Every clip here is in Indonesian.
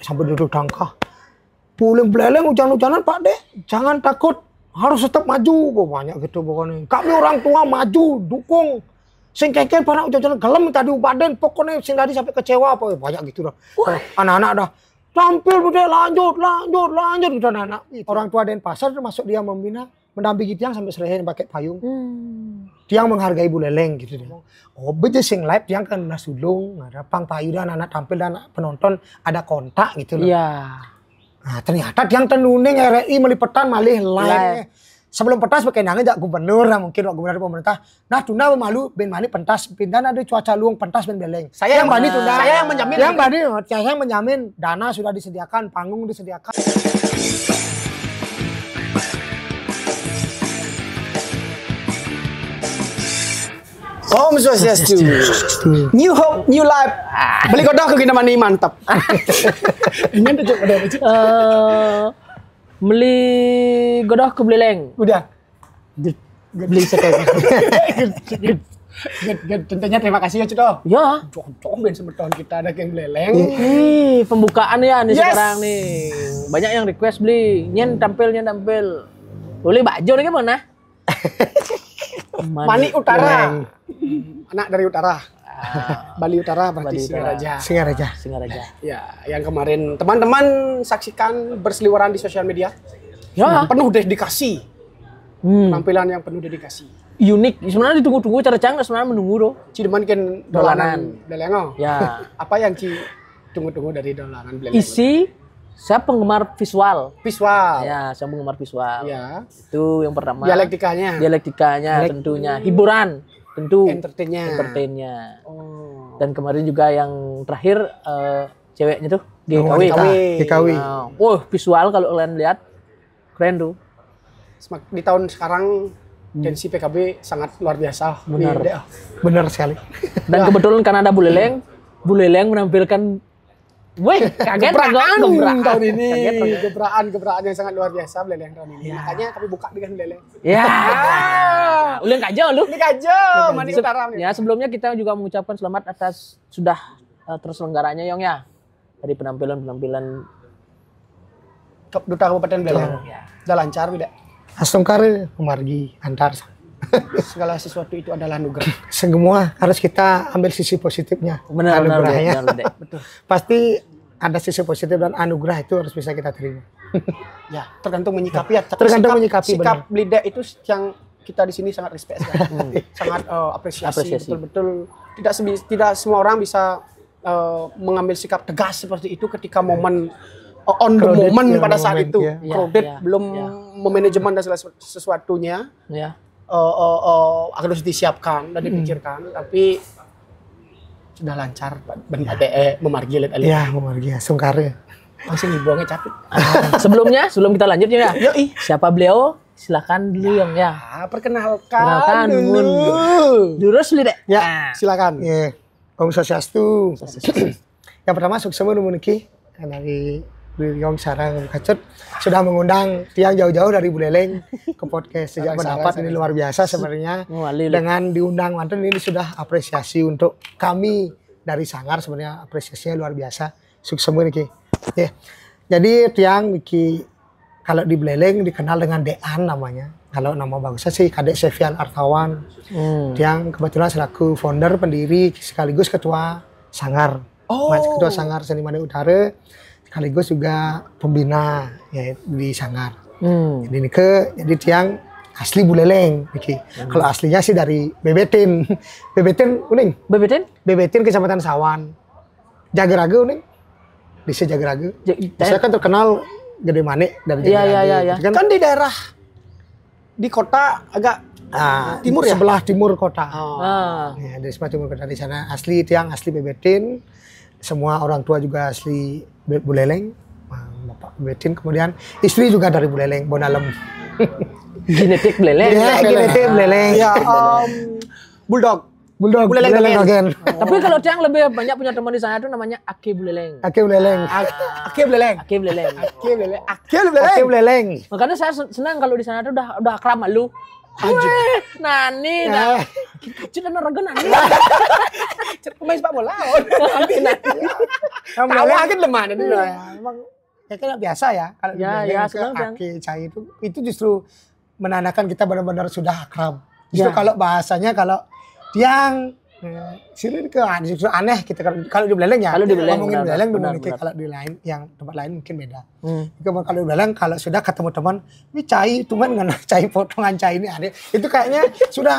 sampai duduk tangkah. Pulang beleleng hujan-hujanan Pak Dek, jangan takut, harus tetap maju. Banyak gitu pokoknya. Kami orang tua maju, dukung. Sing keken pada hujan-hujanan gelem tadi ubaden, pokoknya sing tadi sampai kecewa apa banyak gitu dah. Anak-anak dah tampil budaya lanjut gitu anak-anak. Orang tua Denpasar termasuk dia membina, mendampingi tiang sampai selesai pakai payung. Tiang menghargai Buleleng gitu dia. Oh, beje sing live tiang kan sulung, ada pang payu dan anak tampil dan penonton ada kontak gitu loh. Iya. Nah, ternyata tiang tenuning RRI melipetan malih live. Sebelum pentas pakai nangnya jak gubernur lah mungkin gubernur pemerintah. Nah, tunda malu ben mani pentas pindah ada cuaca luang pentas ben beleng. Saya yang bani tunda. Saya yang menjamin. Yang bani saya yang menjamin dana sudah disediakan, panggung disediakan. Om Swastiastu. New Hope, New Life. Beli kodok ke Ginamani mantap. Ingin tuh Beli godok ke Buleleng. Udah. Beli sekali. Tentunya terima kasih ya Cudo. Ya. Ben semeton kita ada yang beleleng. Nih, pembukaan ya nih sekarang nih. Banyak yang request beli. Nyen tampil. Boleh baju nih gimana? Mani Utara. Anak dari utara. Bali Utara berarti Singaraja. Ya, yang kemarin teman-teman saksikan berseliweran di sosial media. Ya, penuh dedikasi. Penampilan yang penuh dedikasi. Unik. Sebenarnya ditunggu-tunggu cara cang sebenarnya menunggu doh. Cideman kan dolanan belengo. Ya. Apa yang Ci tunggu-tunggu dari dolanan belengo? Isi saya penggemar visual. Ya, saya penggemar visual. Ya. Itu yang pertama. Dialektikanya tentunya. Hiburan. Tentu entertainnya. Dan kemarin juga yang terakhir ceweknya tuh GKW. Visual kalau kalian lihat keren tuh. Di tahun sekarang tensi PKB sangat luar biasa. Benar sekali. Dan kebetulan karena ada Buleleng menampilkan kaget gebraan tahun ini. Gebraan yang sangat luar biasa Buleleng tahun ini. Makanya kami buka dengan Buleleng. Ya. Uleng kajo lu. Mani Utara. Ya, sebelumnya kita juga mengucapkan selamat atas sudah terselenggaranya Yong ya. Dari penampilan Duta Kabupaten Buleleng. Sudah lancar tidak? Astungkar pemargi antar. Segala sesuatu itu adalah anugerah. Semua harus kita ambil sisi positifnya. Benar. Betul. Pasti ada sisi positif dan anugerah itu harus bisa kita terima. Ya, tergantung menyikapi ya. Tergantung menyikapi. Sikap Blida itu yang kita di sini sangat respect sekali. Sangat apresiasi. Betul-betul tidak semua orang bisa mengambil sikap tegas seperti itu ketika momen on the moment pada saat itu. Crowded, belum memanajemen dan segala sesuatunya. Ya. Harus disiapkan dan dipikirkan, tapi sudah lancar. Memargi lihat ya, memargi Sungkar langsung dibuangnya capek. Sebelum kita lanjut ya. Yoi. Siapa beliau? Silakan dulu Yong ya. Perkenalkan dulu. Lurus dulu deh. Ya, silakan. Ya. Om Swastiastu. Yang pertama sukses menuki dari Yong Sarang Kacut sudah mengundang tiang jauh-jauh dari Buleleng ke podcast Sejak Pendapat. Ini luar biasa sebenarnya. Dengan diundang mantan ini sudah apresiasi untuk kami dari Sanggar, sebenarnya apresiasinya luar biasa. Sukses meniki. Ya. Jadi tiang Niki kalau di Buleleng dikenal dengan Dean namanya. Kalau nama bagusnya sih Kadek Sevian Artawan. Tiang kebetulan selaku founder, pendiri sekaligus ketua Sanggar. Ketua Sanggar Seni Mani Utara. Sekaligus juga pembina ya di Sanggar. Jadi tiang asli Buleleng. Kalau aslinya sih dari Bebetin. Bebetin uning. Bebetin Kecamatan Sawan. Jageraga uning. Desa Jageraga. Saya kan terkenal Gede Manik dari Jageraga. Iya. Kan di daerah di kota agak timur ya? Sebelah timur kota. Ya, dari sebelah timur kota di sana asli tiang asli Bebetin. Semua orang tua juga asli Buleleng, Bapak Betin, kemudian istri juga dari Buleleng, Bonalem. Genetik Buleleng. Ya, genetik Buleleng. Ya, Bulldog Buleleng Agen. Tapi kalau Tiang lebih banyak punya teman di sana itu namanya Ake Buleleng. Ake Buleleng. Makanya saya senang kalau di sana tuh udah akrab sama lu. Nani, Nah, kecil dan raga nani. Pemain sepak bola. yang Tahu Buleleng aja lemah ini. emang kayaknya biasa ya kalau Ya, Buleleng ya, ke senang, Bang. Ake Cai itu justru menandakan kita benar-benar sudah akrab. Justru Ya. kalau bahasanya kalau tiang sini ke justru aneh kita kalau di Buleleng ya. Kalau di Buleleng, ngomongin benar, Buleleng dulu benar, nih benar. kalau di lain yang tempat lain mungkin beda. Hmm. Kalau di Buleleng kalau sudah ketemu teman, ini cai cuman nggak cai potongan cai ini ada. Itu kayaknya sudah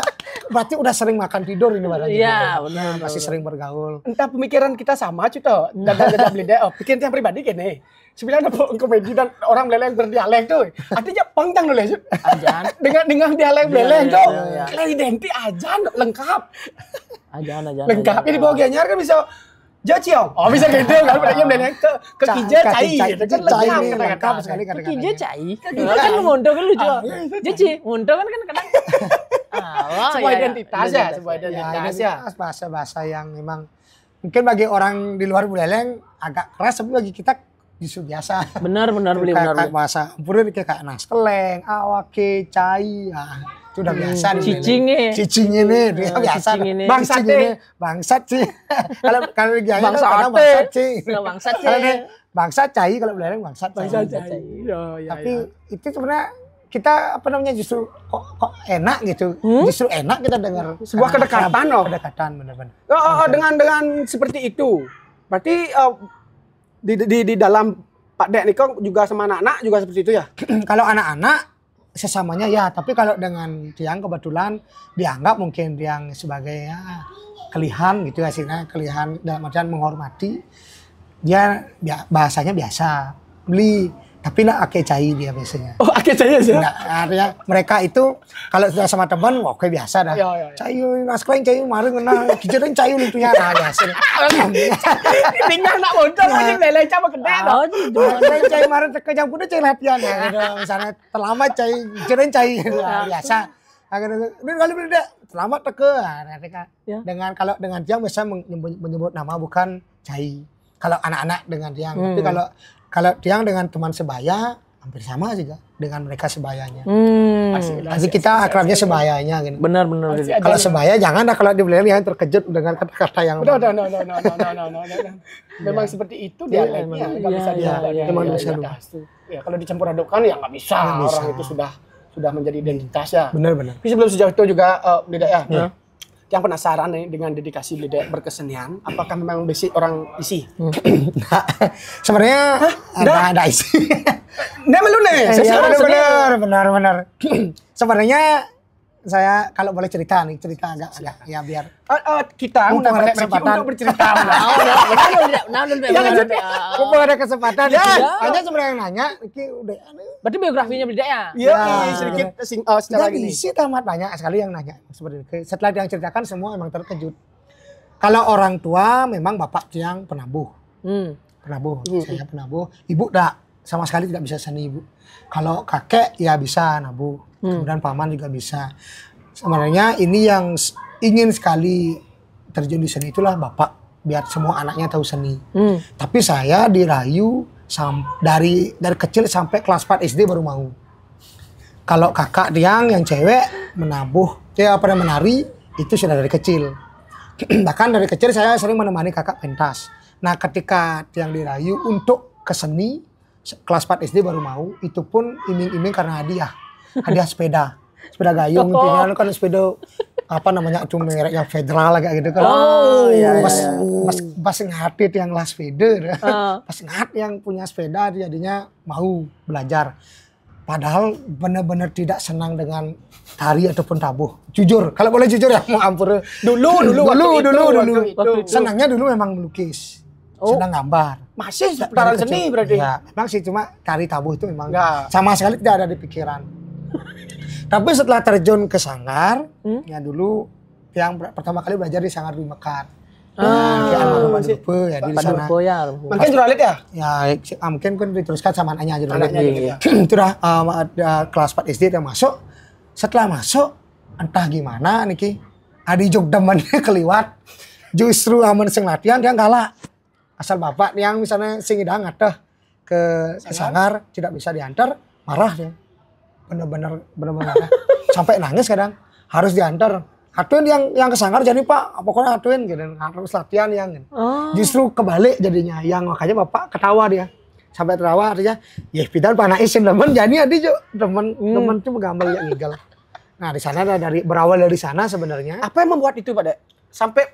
berarti udah sering makan tidur ini barangnya. Iya, benar. Masih sering bergaul. Entah pemikiran kita sama cuto. Dada beli deh. Pikiran yang pribadi gini. Sebenarnya ada komedi dan orang Buleleng berdialek tuh. Artinya pangtang dulu ya. Ajan. Dengan dialek Buleleng Iya, tuh. iya, iya. Kalian identik aja lengkap. Ajan. Lengkap. Ini bawa Gianyar kan bisa Jociong. Oh bisa gitu kan. Berarti Buleleng ke Kija cai. Itu kan Cai ini lengkap. lengkap sekali kadang-kadang. Kija cai. Kan ngondo kan lucu. Jadi ngondo kan kadang. Sebuah identitas ya. Sebuah identitas ya. Bahasa-bahasa yang memang mungkin bagi orang di luar Buleleng agak keras, tapi bagi kita justru biasa. Benar beli benar. Kayak bahasa Ampuri kayak naskeleng, awake, cai, itu udah biasa. di Cicing Buleleng. nih. Cicing ini, dia biasa. cicing ini. Bangsat ini, bangsat sih. kalau di Gianyar Bangsat kan ate. bangsat sih. Nah, bangsat sih. Kalau dia bangsat cai, kalau Buleleng bangsat cai. Tapi itu sebenarnya kita apa namanya justru kok enak gitu. Justru enak kita dengar Sebuah kedekatan loh. Kedekatan benar-benar. Dengan seperti itu. Berarti di dalam Pak Dek Niko juga sama anak-anak juga seperti itu ya? Kalau anak-anak sesamanya ya, tapi kalau dengan Tiang kebetulan dianggap mungkin Tiang sebagai kelihan gitu hasilnya, kelihan dalam artian menghormati. Dia bahasanya biasa, beli, tapi nak ake cai dia biasanya. Oh, akhir saya sih. Nah, artinya mereka itu kalau sudah sama teman oke biasa dah. Ya. Cai naskeleng cai mareng kena kijereng cai lutunya nah biasa. Intinya anak bodoh aja lele coba gede dong. Cai cai mareng ke jam kuda cai latihan ya gitu. Misalnya terlambat cai kijereng cai biasa. Akhirnya kali beda terlambat teke. Dengan kalau dengan Tiang bisa menyebut nama bukan cai. Kalau anak-anak dengan Tiang, tapi kalau Tiang dengan teman sebaya hampir sama juga dengan mereka sebayanya. Pasti kita akrabnya sebayanya gitu. Benar. Kalau sebaya jangan dah kalau di Buleleng yang terkejut dengan kata-kata yang No. Memang seperti itu dialeknya, nggak bisa memang bisa. Ya kalau dicampur adukkan ya nggak bisa. Orang itu sudah menjadi identitas ya. Benar. Tapi sebelum sejauh itu juga Beli Dek ya. Yang penasaran nih dengan dedikasi Beli Dek berkesenian, apakah memang basic orang isi? Sebenarnya ada isi. Nah, lu nih. Benar. Sebenarnya saya kalau boleh cerita agak ya biar Kita mumpung ada mendapat kesempatan untuk bercerita. mumpung ada kesempatan hanya sebenarnya nanya iki udah Berarti biografinya beda ya? Iya, sedikit secara jadi gini. isi tamat banyak sekali yang nanya seperti itu. Setelah yang ceritakan semua emang terkejut. Kalau orang tua memang bapak Tiang penabuh. Saya penabuh. Ibu sama sekali tidak bisa seni ibu. Kalau kakek ya bisa nabuh. Kemudian paman juga bisa. Sebenarnya ini yang ingin sekali terjun di seni itulah bapak, biar semua anaknya tahu seni. Tapi saya dirayu dari kecil sampai kelas 4 SD baru mau. Kalau kakak Tiang yang cewek menabuh, dia pernah menari itu sudah dari kecil. Bahkan dari kecil saya sering menemani kakak pentas. Nah ketika Tiang dirayu untuk ke seni, kelas 4 SD baru mau, itu pun iming-iming karena hadiah sepeda gayung intinya kan sepeda apa namanya itu mereknya Federal kayak gitu kan. Pas ngerti yang las sepeda, pas ngerti yang punya sepeda jadinya mau belajar. Padahal benar-benar tidak senang dengan tari ataupun tabuh. Jujur, kalau boleh jujur ya mau ampun. Dulu. Senangnya dulu memang melukis. Senang gambar. Masih seputaran seni berarti. Ya, memang sih cuma tari tabuh itu memang sama sekali tidak ada di pikiran. Tapi setelah terjun ke sanggar, ya dulu yang pertama kali belajar di Sanggar di Mekar. Di almarhum ya di sana. Mungkin juralit ya? Ya, mungkin kan diteruskan sama anaknya juralit. Anaknya, Itu dah kelas 4 SD dia masuk. Setelah masuk, entah gimana niki, adi jog demennya keliwat. Justru aman sing latihan dia galak. Asal bapak yang misalnya sing idang ngateh ke sanggar tidak bisa diantar, marah dia. bener-bener sampai nangis kadang harus diantar. Atuin yang ke Sanggar jadi Pak, pokoknya atuin gitu, harus latihan yang gitu. Justru kebalik jadinya, yang makanya Bapak ketawa dia. Sampai tertawa artinya, ya pidan panai isin demen jadi adi jo demen tuh gambar yang ngigel. Nah, di sana dari berawal dari sana sebenarnya. Apa yang membuat itu pada sampai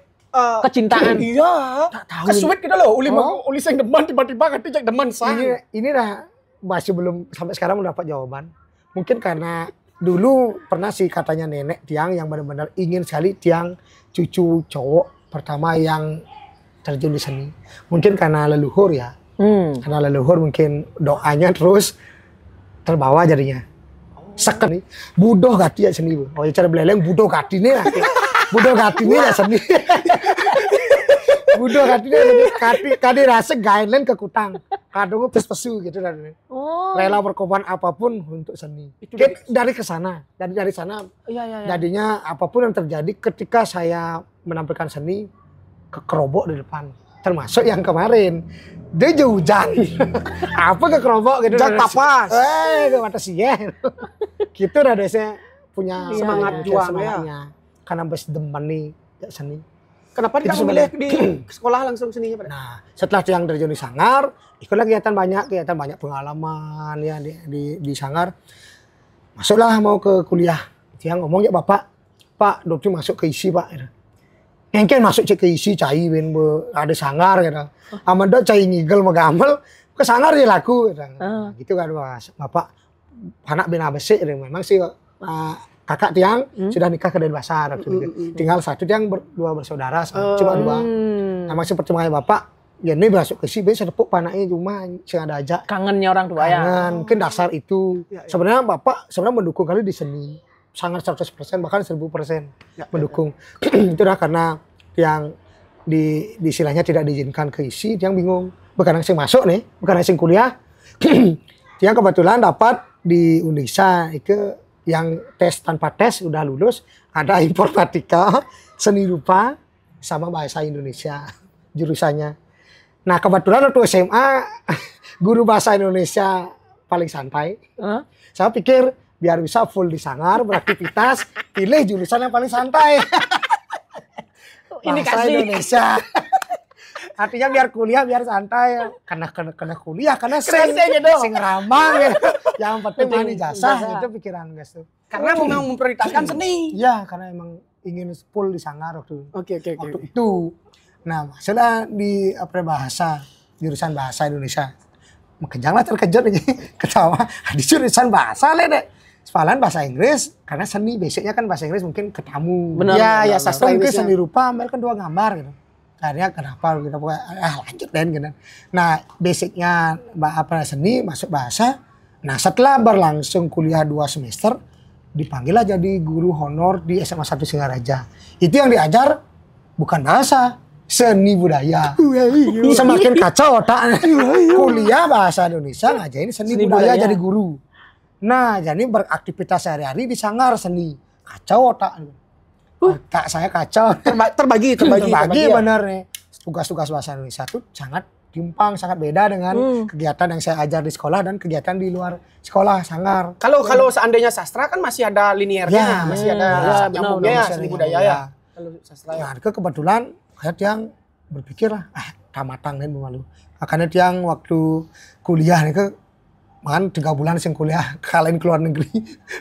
kecintaan? Iya. Tak tahu. Kesuwit gitu loh, uli sing demen tiba-tiba kan demen sang. Ini dah masih belum sampai sekarang mendapat jawaban. Mungkin karena dulu pernah sih katanya nenek tiang yang benar-benar ingin sekali tiang cucu cowok pertama yang terjun di seni. Mungkin karena leluhur ya. Karena leluhur mungkin doanya terus terbawa jadinya. Seken nih, budoh gati ya seni. Oh ya cara beleleng budoh gati nih lah. Budoh gati nih ya seni. Budoh gati nih kadi rasa gainlen ke kutang. Kadang pes-pesu gitu dan rela berkorban apapun untuk seni. Itu dari kesana, dari sana. Iya. Jadinya apapun yang terjadi ketika saya menampilkan seni kekerobok di depan. Termasuk yang kemarin dia hujan. Apa kekerobok gitu. Hujan tapas. Ke mata sih. Gitu udah saya punya semangat juang ya. Karena bes demen nih seni. Kenapa tidak memilih di sekolah langsung seninya Pak? Nah, setelah yang terjun di Sanggar, ikutlah kegiatan banyak pengalaman ya di Sanggar. Masuklah mau ke kuliah. Dia ngomong ya Pak, Dokter masuk ke isi Pak. Engken masuk cek ke isi cai ben ada Sanggar gitu. Amanda cai ngigel megamel ke Sanggar dia laku gitu. Gitu kan Bapak anak ben ABC memang sih kakak tiang sudah nikah ke Denpasar. Tinggal satu tiang dua bersaudara, cuma dua. Nah, maksud pertemuan Bapak, ya ini masuk ke si biasa tepuk panaknya cuma sing ada aja. Kangennya orang tua ya. Kangen, mungkin dasar itu. Sebenarnya Bapak mendukung kali di seni. Sangat 100%, bahkan 1000% mendukung. Itu dah karena yang di istilahnya tidak diizinkan ke isi, tiang bingung. Bukan yang sing masuk nih, bukan yang sing kuliah. Tiang kebetulan dapat di Unisa itu yang tes tanpa tes udah lulus, ada informatika, seni rupa, sama bahasa Indonesia jurusannya. Nah kebetulan waktu SMA guru bahasa Indonesia paling santai. Saya pikir biar bisa full di Sanggar beraktivitas, pilih jurusan yang paling santai. Bahasa Indonesia. Artinya biar kuliah biar santai, karena kuliah karena sing ramang gitu. Yang penting mani jasa itu pikiran guys tuh. Karena memang memprioritaskan seni. Iya, karena emang ingin full di Sanggar waktu Oke. itu. Nah, sudah di bahasa jurusan bahasa Indonesia. Makanya terkejut ini ketawa di jurusan bahasa deh. Sepalan bahasa Inggris karena seni basicnya kan bahasa Inggris mungkin ketemu. Benar. Ya sastra mungkin seni rupa ambil kan 2 gambar gitu. Akhirnya kenapa kita lanjut dan gitu. Nah basicnya seni masuk bahasa. Nah setelah berlangsung kuliah 2 semester dipanggillah jadi guru honor di SMA 1 Singaraja. Itu yang diajar bukan bahasa, seni budaya. Semakin kacau otak. Kuliah bahasa Indonesia ngajarin seni budaya jadi guru. Nah jadi beraktivitas sehari-hari di Sanggar seni. Kacau otak. Tak saya kacau. Terbagi benar nih. Tugas-tugas bahasa Indonesia tuh sangat timpang, sangat beda dengan kegiatan yang saya ajar di sekolah dan kegiatan di luar sekolah Sanggar. Kalau seandainya sastra kan masih ada linearnya, masih ada nyambungnya seni budaya ya. Kalau sastra ya. Nah, kebetulan saya yang berpikir lah, tamatan kan malu. Makanya tiang waktu kuliah nih man 3 bulan sing kuliah kalian keluar negeri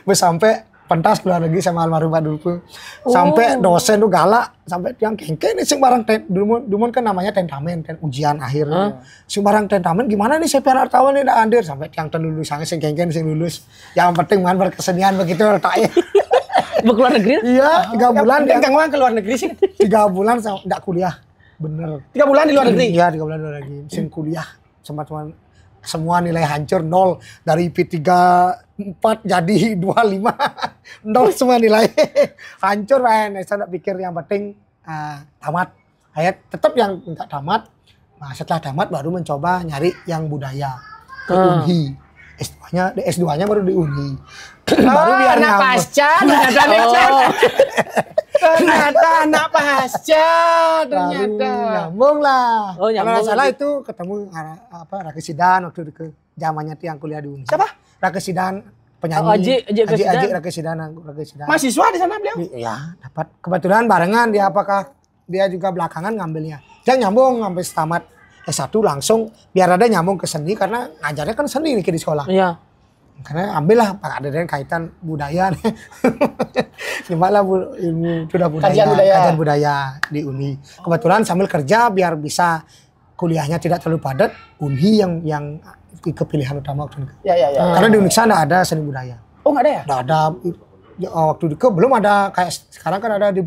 sampai pentas keluar negeri sama almarhum Pak Dulpu. Sampai dosen tuh galak, sampai tiang kengke nih sing barang dumun kan namanya tentamen, ujian akhir. Sing barang tentamen gimana nih saya pian wartawan nih dah andir sampai tiang lulus sange sing kengke sing lulus. Yang penting man berkesenian begitu tak. Keluar negeri? Iya, 3 bulan dia kan ke luar negeri sih. 3 bulan enggak kuliah. Bener. 3 bulan di luar negeri. Iya, 3 bulan di luar negeri. Sing kuliah semua nilai hancur 0 dari P34 jadi 25 0 semua nilai hancur saya tidak pikir yang penting tamat tetap yang minta tamat. Nah setelah tamat baru mencoba nyari yang budaya ke UNHI. S2-nya baru di UNHI. Baru biar anak pasca ternyata anak pasca ternyata nyambung lah. Kalau salah itu ketemu Rake Sidan waktu ke zamannya tiang kuliah di UNHI. Siapa? Rake Sidan penyanyi. Aji Rakesidana. Mahasiswa di sana beliau? Iya, dapat. Kebetulan barengan dia apakah dia juga belakangan ngambilnya. Dia nyambung sampai tamat S1 langsung biar ada nyambung ke seni karena ngajarnya kan seni nih di sekolah. Iya. Karena ambillah Pak ada kaitan budaya nih. Gimana ilmu sudah kajian budaya di Uni. Kebetulan sambil kerja biar bisa kuliahnya tidak terlalu padat, Uni yang kepilihan utama waktu itu. Ya. Karena di Uniksa enggak ada seni budaya. Oh, enggak ada ya? Enggak ada. Waktu itu belum ada kayak sekarang kan ada di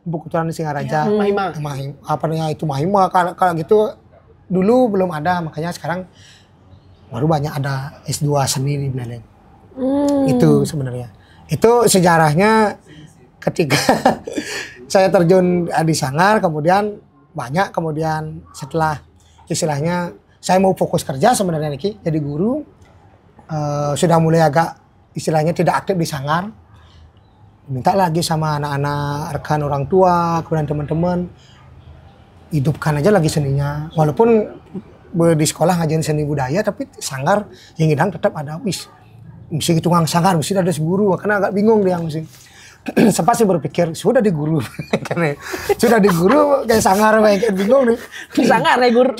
Bukituran di Singaraja. Mahima. Apa namanya itu Mahima. Kalau gitu dulu belum ada, makanya sekarang baru banyak ada S2 seni di Buleleng. Itu sebenarnya. Itu sejarahnya ketika saya terjun di Sanggar, kemudian setelah istilahnya saya mau fokus kerja sebenarnya Niki, jadi guru, sudah mulai agak istilahnya tidak aktif di Sanggar. Minta lagi sama anak-anak rekan orang tua, kemudian teman-teman, hidupkan aja lagi seninya. Walaupun di sekolah ngajarin seni budaya, tapi Sanggar yang hidang tetap ada. Mesti tukang Sanggar, mesti ada guru, karena agak bingung dia mesti. Sempat sih berpikir, sudah di guru. Sudah di guru kayak Sanggar, kayak bingung nih. Di Sanggar ya guru.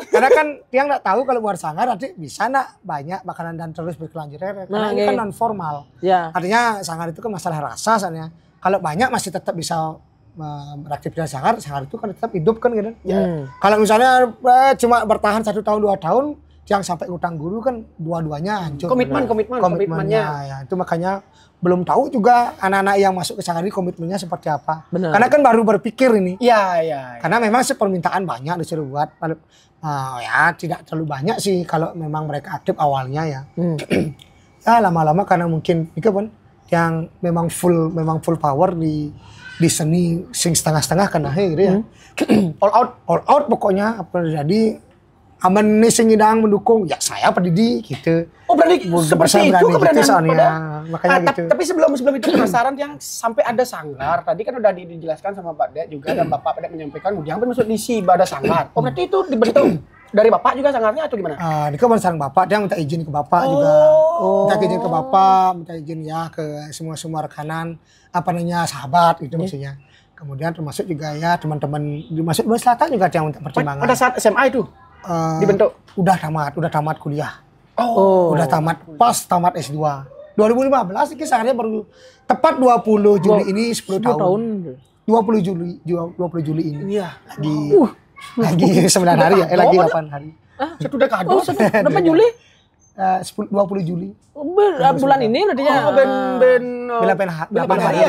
Karena kan dia nggak tahu kalau buat Sanggar nanti bisa nggak banyak makanan dan terus berkelanjutan. Karena ini kan non formal. Ya. Artinya Sanggar itu kan masalah rasa soalnya. Kalau banyak masih tetap bisa beraktivitas Sanggar itu kan tetap hidup kan gitu. Kalau misalnya cuma bertahan 1 tahun 2 tahun, yang sampai utang guru kan dua-duanya hancur. Komitmennya. Ya, itu makanya belum tahu juga anak-anak yang masuk ke Sanggar ini komitmennya seperti apa. Benar. Karena kan baru berpikir ini. Iya. Karena memang permintaan banyak disuruh buat. Ya tidak terlalu banyak sih kalau memang mereka aktif awalnya ya. Ya lama-lama karena mungkin itu pun yang memang full power di seni sing setengah-setengah kan gitu ya. All out pokoknya apa jadi aman nih sing hidang mendukung ya saya pendidik gitu. Oh berarti seperti itu keberadaan soalnya makanya gitu. Tapi sebelum itu penasaran yang sampai ada Sanggar tadi kan udah dijelaskan sama Pak Dek juga dan Bapak Dek menyampaikan Mudiang masuk di ada Sanggar. Oh berarti itu dibentuk dari Bapak juga Sanggarnya atau gimana? Ini kan sarang Bapak dia minta izin ke Bapak juga. Minta izin ke Bapak, minta izin ya ke semua rekanan apa namanya sahabat itu maksudnya. Kemudian termasuk juga ya teman-teman di Masuk Selatan juga yang minta pertimbangan. Pada saat SMA itu dibentuk udah tamat kuliah. Udah tamat S2. 2015 ini Sanggarnya baru tepat 20 Juli ini 10 tahun. 20 Juli ini. Iya. Lagi 9 hari ya, lagi 8 hari. Sudah kado. Berapa Juli? 20 Juli. Bulan ini berarti ya. Delapan hari.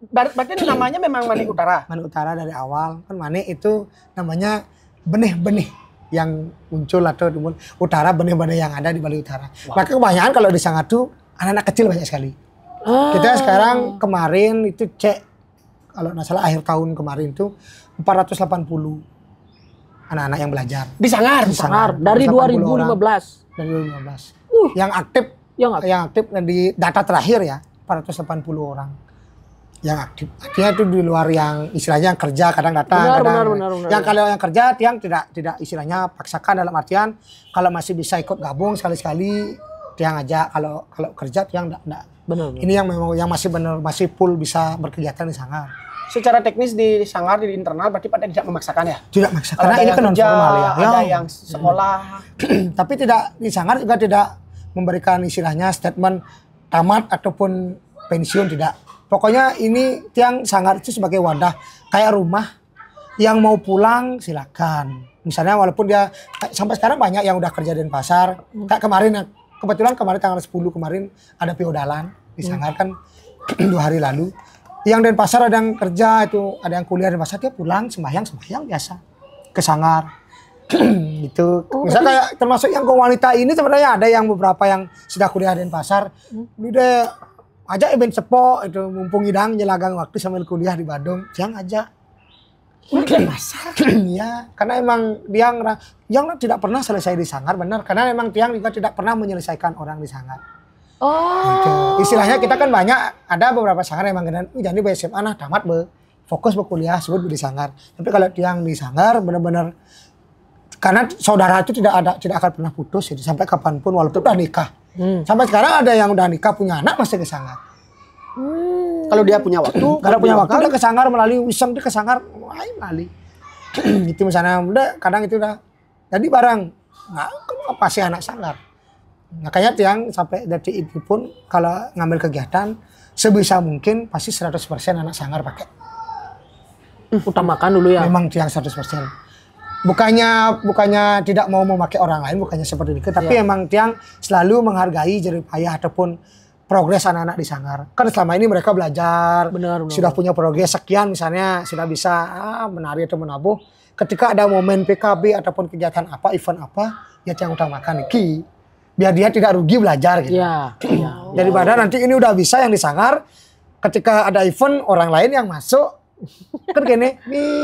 Berarti namanya memang Manik Utara. Manik Utara dari awal kan Manik itu namanya benih-benih yang muncul atau utara benih-benih yang ada di Bali Utara. Maka kebanyakan kalau di Sanggar tuh anak-anak kecil banyak sekali. Kita sekarang kemarin itu cek kalau nggak salah akhir tahun kemarin tuh 480 anak-anak yang belajar di Sanggar dari 2015. Dari 2015. Yang aktif dan di data terakhir ya 480 orang yang aktif. Artinya itu di luar yang istilahnya yang kerja kadang datang. Benar. Yang kalau yang kerja tiang tidak istilahnya paksakan dalam artian kalau masih bisa ikut gabung sekali-sekali tiang aja kalau kerja tiang enggak. Benar. Ini yang memang yang masih full bisa berkegiatan di Sanggar. Secara teknis di Sanggar di internal berarti Pak tidak memaksakan ya? Tidak memaksakan. Karena ini kan non formal ya. Ada yang sekolah. Tapi tidak di Sanggar juga tidak memberikan istilahnya statement tamat ataupun pensiun tidak. Pokoknya ini tiang Sanggar itu sebagai wadah kayak rumah yang mau pulang silakan. Misalnya walaupun dia sampai sekarang banyak yang udah kerja di pasar. Kayak kebetulan kemarin tanggal 10 kemarin ada Piodalan di Sanggar kan 2 hari lalu. Yang di pasar ada yang kerja itu, ada yang kuliah di pasar dia pulang sembahyang biasa ke Sanggar. Gitu. Misalnya kayak termasuk yang wanita ini sebenarnya ada yang beberapa yang sudah kuliah di pasar. Udah ajak event sepo itu mumpung hidang nyelagang waktu sambil kuliah di Bandung, jangan ajak. Udah pasar. Ya, karena emang dia yang tidak pernah selesai di Sanggar benar, karena emang tiang juga tidak pernah menyelesaikan orang di Sanggar. Gitu. Istilahnya kita kan banyak ada beberapa Sanggar emang kan jadi SMA nah tamat fokus berkuliah sebut di Sanggar. Tapi kalau tiang di Sanggar benar-benar Karena saudara itu tidak akan pernah putus jadi sampai kapanpun walaupun udah nikah. Sampai sekarang ada yang udah nikah punya anak masih ke sanggar. Kalau dia punya waktu, Kalau punya waktu dia ke sanggar melalui wiseng dia ke sanggar melalui. Itu misalnya udah kadang itu udah jadi barang nggak pasti anak sanggar. Makanya tiang sampai detik itu pun kalau ngambil kegiatan sebisa mungkin pasti 100% anak sanggar pakai. Utamakan dulu ya. Memang tiang 100%. Bukannya tidak mau memakai orang lain, bukannya seperti itu, tapi emang tiang selalu menghargai jerih payah ataupun progres anak-anak di sanggar. Kan selama ini mereka belajar, Benar. sudah punya progres sekian misalnya, sudah bisa menari atau menabuh. Ketika ada momen PKB ataupun kegiatan apa, event apa, ya tiang utamakan iki. Biar dia tidak rugi belajar gitu. Iya. Daripada nanti ini udah bisa yang di sanggar, ketika ada event orang lain yang masuk, kan gini,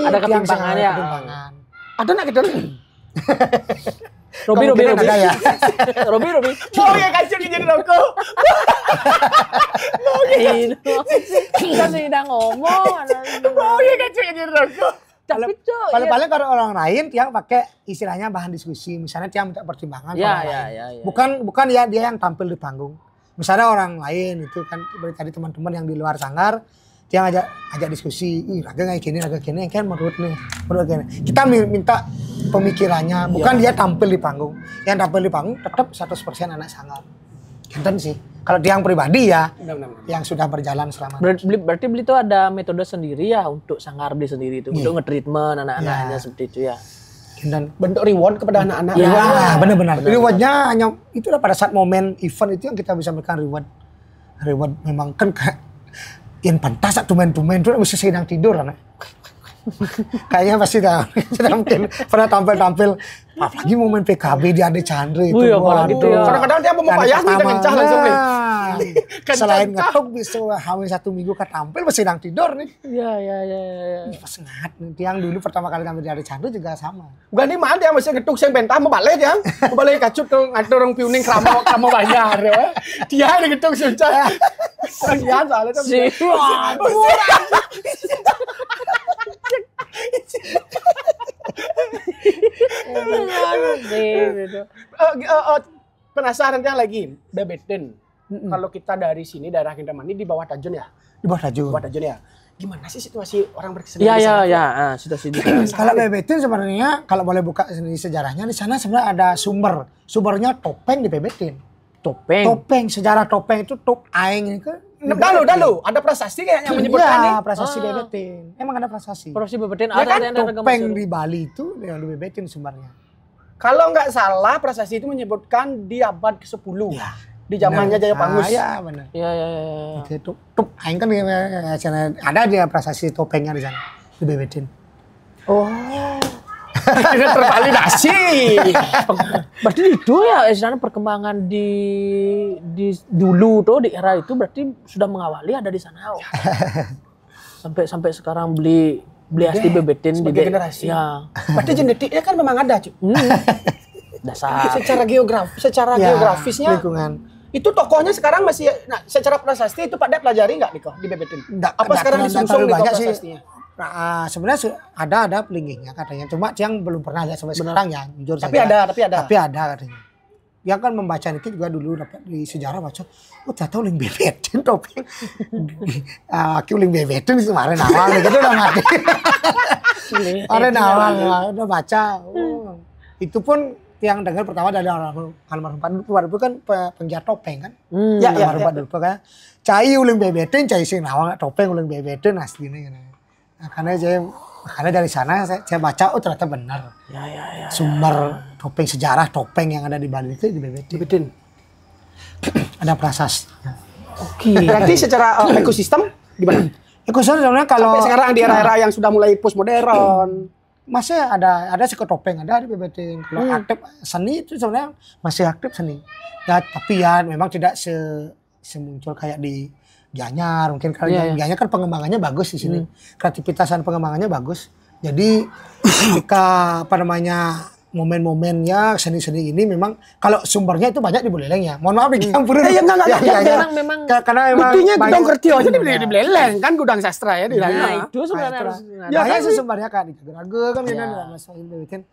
Ada ketimpangannya. ada nak gitu. Robi. Ada ya. Robi. Oh ya kacau jadi rokok. Kita sedang ngomong. Oh ya kacau jadi rokok. Tapi tuh. Paling-paling kalau orang lain tiang pakai istilahnya bahan diskusi. Misalnya tiang minta pertimbangan Ya. orang lain. Bukan dia yang tampil di panggung. Misalnya orang lain itu kan tadi teman-teman yang di luar sanggar tiang ajak diskusi. Raga gini kan menurut gini. Kita minta pemikirannya, bukan dia tampil di panggung. Yang tampil di panggung tetap 100% anak sanggar. Enten sih. Kalau tiang pribadi ya, yang sudah berjalan selama. Berarti beli itu ada metode sendiri ya untuk sanggar beli sendiri itu, untuk nge-treatment anak-anaknya seperti itu ya. Dan bentuk reward kepada anak-anak. Ya, benar-benar. Rewardnya hanya itulah pada saat momen event itu yang kita bisa berikan reward. Reward memang kan yang pantas tumen-tumen itu mesti sedang tidur anak. Kayaknya pasti dah mungkin pernah tampil apalagi momen PKB di Ade Chandra itu. Apalagi itu ya. Kadang-kadang dia mau payah nih kan kencang langsung nih. Selain ngetok bisa hamil 1 minggu tampil masih sedang tidur nih. Iya. Pas ngat nih tiang dulu pertama kali tampil di Ade Chandra juga sama. Bukan ini mah dia masih ngetuk sing pentah mau balik ya. Mau balik kacut ke ngatur orang piuning kramo bayar ya. Dia yang ngetuk suncah. Kasihan soalnya tuh. Penasaran dia lagi Bebeten. Kalau kita dari sini daerah Kintamani di bawah Tajun ya. Di bawah Tajun Ya. Gimana sih situasi orang berkesenian? Iya. Sudah sini. Kalau Bebetin sebenarnya kalau boleh buka sendiri sejarahnya di sana sebenarnya ada sumber. Sumbernya topeng di Bebetin. Topeng, sejarah topeng itu top aing itu. Dalu, ada prasasti kayak yang menyebutkan nih. Iya, prasasti Bebetin. Emang ada prasasti. Prasasti Bebetin Ya ada kan topeng di Bali itu yang di Bebetin sumbernya. Kalau nggak salah prasasti itu menyebutkan di abad ke-10. Ya. Di zamannya Jayapangus. Iya, benar. Iya. Itu top aing kan ada dia prasasti topengnya di sana di Bebetin. Oh. Akhirnya tervalidasi. Berarti itu ya istilahnya perkembangan di dulu tuh di era itu berarti sudah mengawali ada di sana. Sampai sekarang beli asli Bebetin di generasi. Ya. Berarti genetiknya kan memang ada, Cuk. Dasar. Secara geografisnya lingkungan. Itu tokohnya sekarang masih secara prasasti itu Pak Dep pelajari nggak Niko di Bebetin? Apa sekarang disungsung Niko prasastinya? Nah, sebenarnya ada pelinggihnya katanya. Cuma yang belum pernah lihat sampai sekarang ya, jujur Tapi saja. ada Katanya. Yang kan membaca itu juga dulu dapat di sejarah baca, ternyata uling Bebetin topeng. Aki uling Bebetin kemarin awal gitu udah mati. Kemarin awal udah baca. Itu pun yang dengar pertama dari almarhum Pak Dupa kan penggiat topeng kan. Almarhum Pak Dupa kan. Cai uling Bebetin, cai sing nawang topeng uling Bebetin aslinya. Nah, karena dari sana saya baca ternyata benar. Ya. Sumber topeng sejarah topeng yang ada di Bali itu di Bebetin. Ada prasasti. Oke. Berarti secara ekosistem gimana? Ekosistem sebenarnya kalau sampai sekarang di era-era yang sudah mulai postmodern masih ada sih topeng ada di Bebetin. Kalau aktif seni itu sebenarnya masih aktif seni. Ya tapi ya memang tidak semuncul kayak di Gianyar mungkin karena Gianyar kan pengembangannya bagus di sini. Kreativitas dan pengembangannya bagus. Jadi ketika momen-momennya seni-seni ini memang kalau sumbernya itu banyak di Buleleng ya. Mohon maaf nih campur. Memang karena memang buktinya gudang kertio aja di Buleleng kan gudang sastra ya di sana. Itu sebenarnya harus banyak sih sumbernya kan di Raga kan ini masalah Bebetin.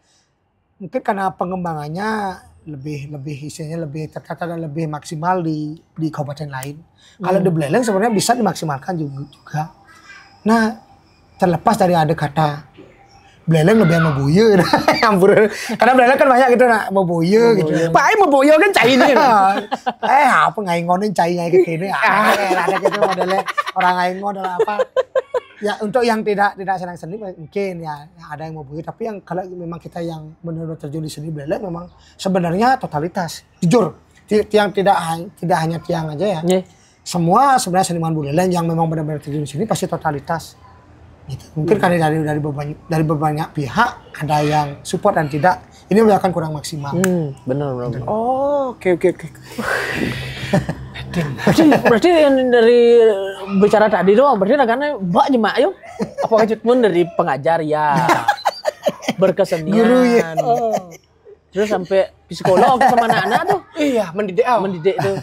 mungkin karena pengembangannya lebih istilahnya lebih tertata dan lebih maksimal di kabupaten lain. Kalau di Buleleng sebenarnya bisa dimaksimalkan juga. Nah, terlepas dari ada kata Buleleng lebih mau boyo, ampun. Karena Buleleng kan banyak gitu nak mau boyo gitu. Pak mau boyo kan cai ini. Apa ngaingonin cai ngai ke kene. Ada gitu modelnya orang ngaingon atau apa. Ya untuk yang tidak senang seni mungkin ya ada yang mau boyo, tapi yang kalau memang kita yang benar-benar terjun di seni Buleleng memang sebenarnya totalitas. Jujur, tiang tidak hanya tiang aja ya. Yeah. Semua sebenarnya seniman Buleleng yang memang benar-benar terjun di sini pasti totalitas. Gitu. Mungkin karena dari berbanyak pihak ada yang support dan tidak, ini akan kurang maksimal. Benar. Oh, oke. Berarti yang dari bicara tadi doang, berarti nagarnya mbak nyemak yuk. Apa lanjutmun dari pengajar ya, berkesenian, guru ya. Terus sampai psikolog sama anak-anak tuh. Iya, mendidik tuh,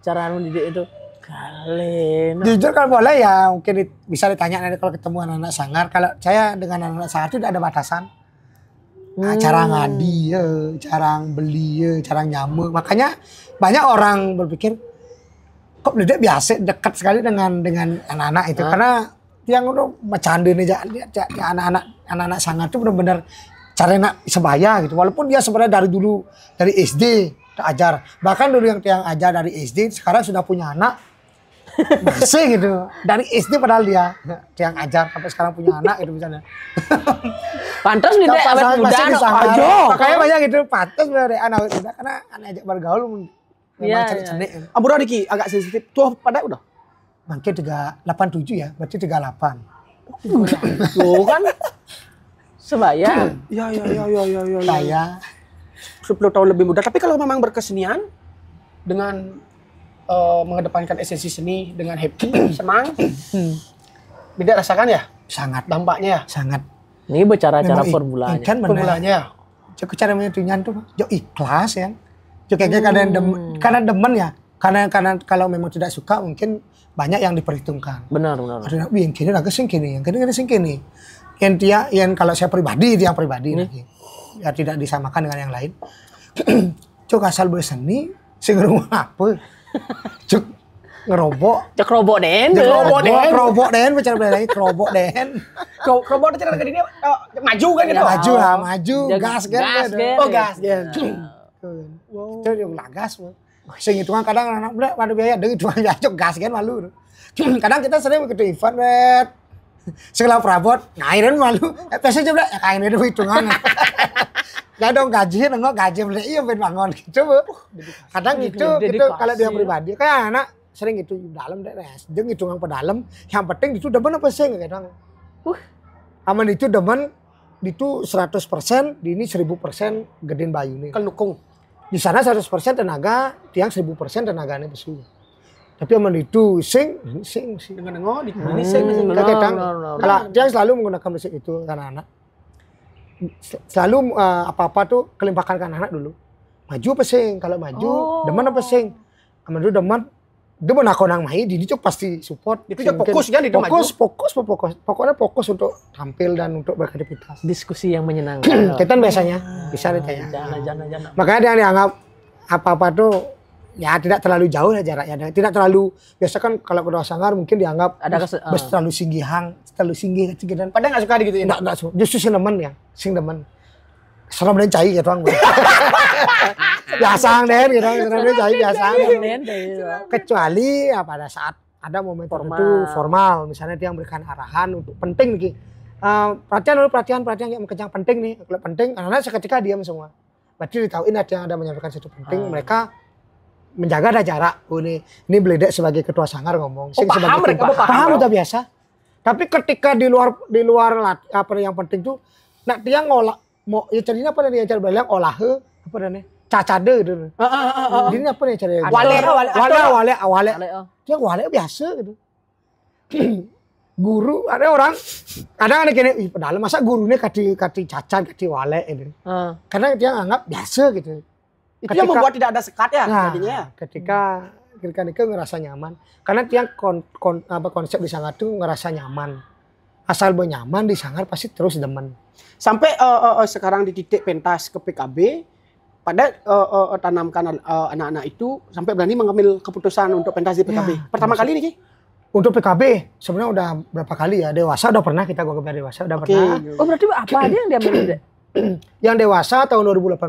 cara mendidik itu. Kalian. Jujur kalau boleh ya mungkin bisa ditanya nanti kalau ketemu anak-anak sangar. Kalau saya dengan anak-anak sangar itu tidak ada batasan. Cara ngadi ya, cara beli ya, cara nyamuk. Makanya banyak orang berpikir kok Dedek biasa dekat sekali dengan anak-anak itu. Karena yang udah bercanda nih anak-anak sangar itu benar-benar cara nak sebaya gitu. Walaupun dia sebenarnya dari SD ajar. Bahkan dulu yang ajar dari SD sekarang sudah punya anak. Masih gitu. Dari SD padahal dia yang ajar sampai sekarang punya anak gitu misalnya. Pantas nih Dek awet muda aja. Makanya banyak gitu pantas dari anak awet muda karena anak ajak bergaul memang cari cenek. Abura Diki agak sensitif. Tuh pada udah. Mungkin 387 ya, berarti 38. Tuh kan. Sebaya. Ya. Saya 10 tahun lebih muda. Tapi kalau memang berkesenian dengan mengedepankan esensi seni dengan happy, senang, tidak rasakan ya? Sangat. Dampaknya ya? Sangat. Ini bicara-cara formulanya. Kan formulanya ya? Cuk cara menyentuhnya tuh, jo ikhlas ya. Jo kayak karena demen ya. Karena kalau memang tidak suka mungkin banyak yang diperhitungkan. Benar. Ada yang kini agak sing kini, yang kini sing kini. Yang kalau saya pribadi lagi. Ya tidak disamakan dengan yang lain. Cuk asal berseni, sing ngomong apa? Cuk ngerobok. Cek robok den. Kerobok den bicara lagi kerobok den. Kerobok itu kan ini maju kan gitu. Maju, gas kan. Oh gas. Wow. Itu yang lagas. Sing hitungan kadang anak muda pada biaya dengan hitungan jacok gas kan malu. Kadang kita sering ikut event red. Segala perabot ngairin malu. Biasanya coba ya kain itu hitungan. Ya dong gaji beli iya ben bangun gitu. Kadang gitu kalau dia pribadi kayak anak sering gitu dalam deh jeung hitungan pedalam yang penting itu demen apa sih kadang. Aman itu demen itu 100%, di ini 1000% gedein bayu nih. Kelukung. Di sana 100% tenaga, tiang 1000% tenaganya besu. Tapi aman itu sing. Dengar ini sing. Kadang kalau dia selalu menggunakan mesin itu karena anak. Selalu apa-apa tuh kelimpahkan ke anak dulu. Maju apa sing? Kalau maju, demen apa sing? Aman dulu demen. Dia mau nakonang main, dia tuh pasti support. Itu udah fokus kan itu maju. Fokus. Pokoknya fokus untuk tampil dan untuk beraktivitas. Diskusi yang menyenangkan. Kita bisa ditanya. Jangan. Makanya dia dianggap apa-apa tuh ya tidak terlalu jauh ya jaraknya. Tidak terlalu biasa kan kalau kedua sangar mungkin dianggap terlalu singgih dan padahal nggak suka gitu ya. Enggak suka. Justru sing demen. Serem dan cai gitu ang. Biasa den gitu, serem dan cai biasa. Kecuali ya pada saat ada momen tertentu formal, misalnya dia memberikan arahan untuk penting nih. Perhatian yang kencang penting nih. Kalau penting anak-anak seketika diam semua. Berarti ditauin ada yang ada menyampaikan sesuatu penting, mereka menjaga ada jarak. Ini Bledek sebagai ketua sanggar ngomong. Paham udah biasa. Tapi ketika di luar apa yang penting tuh, nak dia ngolah mau ya carinya apa nih cara bilang olah apa nih cacade gitu. Ini apa nih cara wale. Dia wale biasa gitu. Guru ada orang kadang ada gini padahal masa gurunya kati cacat kati wale ini. Karena dia anggap biasa gitu. Itu yang membuat tidak ada sekat ya jadinya. Ketika ngerasa nyaman karena dia konsep di sana tuh ngerasa nyaman. asal nyaman di Sanggar pasti terus demen. Sampai sekarang di titik pentas ke PKB, pada tanamkan anak-anak itu sampai berani mengambil keputusan untuk pentas di PKB. Ya, Pertama kali nih, Ki? Untuk PKB sebenarnya udah berapa kali ya, dewasa udah pernah kita gua ke dewasa udah pernah. Oh berarti apa aja yang diambil Dek? Yang dewasa tahun 2018.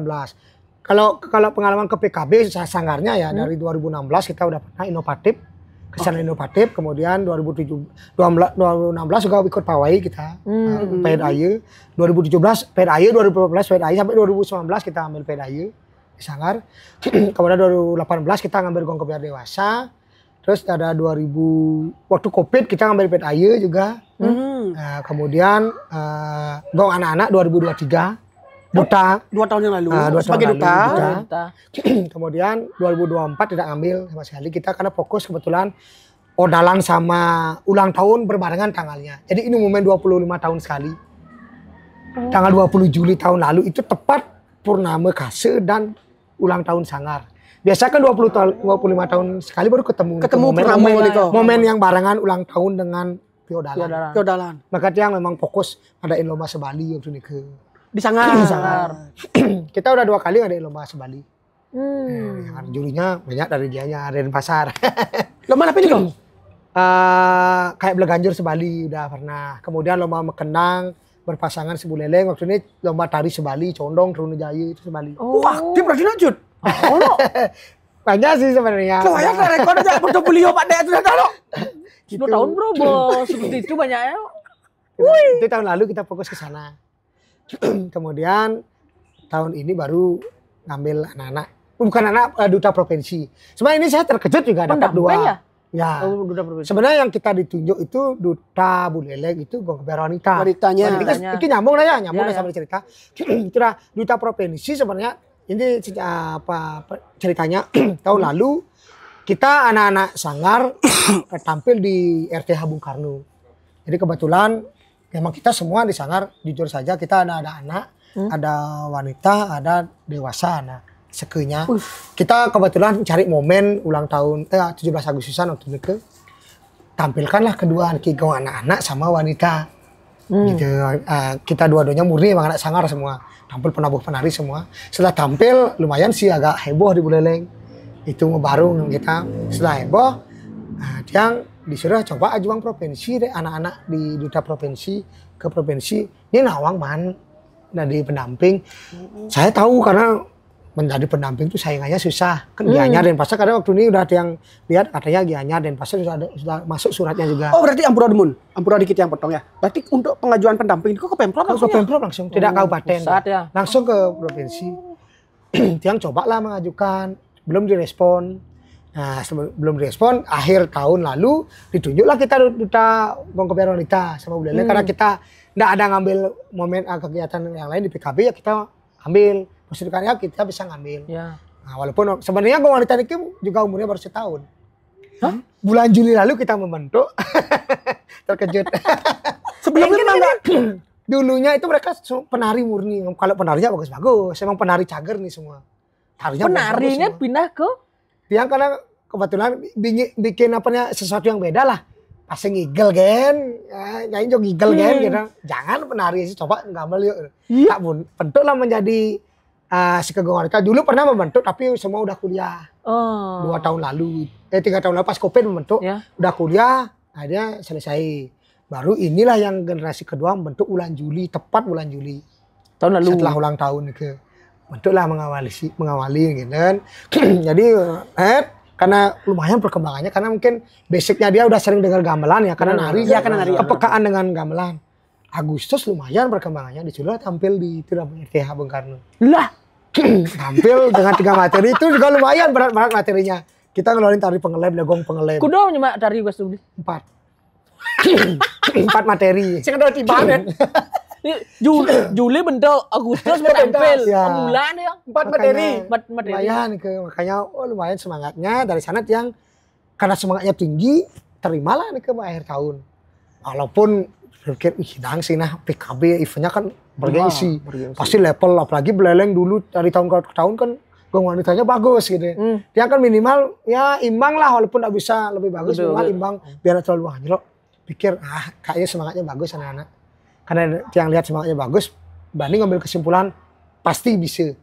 Kalau pengalaman ke PKB Sanggarnya ya dari 2016 kita udah pernah inovatif, kesana inovatif, kemudian 2016 juga ikut pawai kita, PDAY, 2017 PDAY, 2018 PDAY, sampai 2019 kita ambil PDAY di Sanggar. Kemudian 2018 kita ngambil gong kebiar dewasa. Terus ada 2000 waktu Covid kita ngambil PDAY juga. Nah, kemudian gong anak-anak 2023 duta 2 tahun yang lalu sebagai duta. Duta. Kemudian 2024 tidak ambil sama sekali kita karena fokus kebetulan odalan sama ulang tahun berbarengan tanggalnya. Jadi ini momen 25 tahun sekali. Tanggal 20 Juli tahun lalu itu tepat purnama Kase dan ulang tahun Sanggar. Biasa kan 25 tahun sekali baru ketemu momen yang barengan ulang tahun dengan Piodalan. Maka dia memang fokus ngadain lomba sebali waktu ini ke di Sanggar. Kita udah 2 kali ngadain lomba sebali. Jurinya banyak dari dianya, ada di pasar. Lomba apa ini, Kong? Kayak beleganjur sebali udah pernah. Kemudian lomba mekendang berpasangan sebuleleng. Waktu ini lomba tari sebali, condong, Trunajaya itu sebali. Wah, dia berarti lanjut. Banyak sih sebenarnya. Banyak lah rekor aja portofolio Pak Dek sudah tahu. 10 tahun bro, bos. Seperti itu banyaknya. Itu tahun lalu kita fokus ke sana. Kemudian tahun ini baru ngambil anak-anak, bukan anak duta provinsi. Sebenarnya ini saya terkejut juga dapat 2. Ya. Duta provinsi. Sebenarnya yang kita ditunjuk itu duta Buleleng itu gong kebiar wanita. Wanitanya. Itu nyambung lah ya, sama cerita. Itulah duta provinsi sebenarnya ini ceritanya tahun lalu kita anak-anak Sanggar tampil di RTH Bung Karno. Jadi kebetulan memang kita semua di Sanggar jujur saja kita ada anak, ada wanita, ada dewasa. Nah, sekenya kita kebetulan cari momen ulang tahun 17 Agustusan waktu itu tampilkanlah kedua anak-anak sama wanita. Gitu. Kita dua-duanya murni emang anak Sanggar semua. Tampil penabuh penari semua. Setelah tampil lumayan sih agak heboh di Buleleng. Itu baru kita setelah heboh yang disuruh coba ajuang provinsi deh anak-anak di duta provinsi ke provinsi. Ini nawang man nah di pendamping. Saya tahu karena menjadi pendamping itu saingannya susah. Kan Gianyar dan Pasar karena waktu ini udah ada yang lihat katanya Gianyar dan Pasar sudah masuk suratnya juga. Oh berarti Ampura dikit yang potong ya. Berarti untuk pengajuan pendamping itu ke Pemprov langsung? Ke Pemprov langsung, tidak kabupaten. Ya. Langsung ke provinsi. Yang coba lah mengajukan, belum direspon. Nah belum direspon, akhir tahun lalu ditunjuklah kita duta gong kebiar wanita sama Buleleng karena kita tidak ada ngambil momen kegiatan yang lain di PKB ya kita ambil. Maksudnya kita bisa ngambil. Ya. Nah, walaupun sebenarnya gong wanita ini juga umurnya baru setahun. Bulan Juli lalu kita membentuk. Terkejut. Sebelumnya enggak. Dulunya itu mereka penari murni. Kalau penarinya bagus-bagus. Emang penari cager nih semua. Penarinya pindah ke? Dia karena kebetulan bikin sesuatu yang beda lah. Pasti ngigel kan. Nyanyi juga ngigel kan. Gitu. Jangan penari sih. Coba ngambil yuk. Tak pun. Bentuklah menjadi si kegong wanita. Dulu pernah membentuk tapi semua udah kuliah. 2 tahun lalu. 3 tahun lalu pas Covid membentuk. Ya. Udah kuliah. Akhirnya selesai. Baru inilah yang generasi kedua membentuk bulan Juli, tepat bulan Juli. Tahun lalu. Setelah ulang tahun itu. Bentuklah mengawali gitu kan. Jadi karena lumayan perkembangannya karena mungkin basicnya dia udah sering dengar gamelan ya karena nari. Iya, karena nari. Kepekaan dengan gamelan. Agustus lumayan perkembangannya disuruh tampil di RTH Bung Karno. Lah, tampil dengan 3 materi itu juga lumayan berat materinya. Kita ngeluarin tari pengelem, legong pengelem. Kudu nyemak tari Mas Dudi. 4 materi. Sing ada tibangan. Juli bentuk, Agustus tampil. Ya. Bulan ya. 4 materi. Lumayan makanya lumayan semangatnya dari sana yang karena semangatnya tinggi terimalah nih ke akhir tahun. Walaupun pikir hidang sih nah PKB eventnya kan bergengsi. Pasti level apalagi Buleleng dulu dari tahun ke tahun kan gong wanitanya bagus gitu. Dia kan minimal ya imbang lah walaupun tidak bisa lebih bagus minimal imbang biar terlalu anjlok. pikir kayaknya semangatnya bagus anak-anak. Karena yang lihat semangatnya bagus, berani ngambil kesimpulan pasti bisa.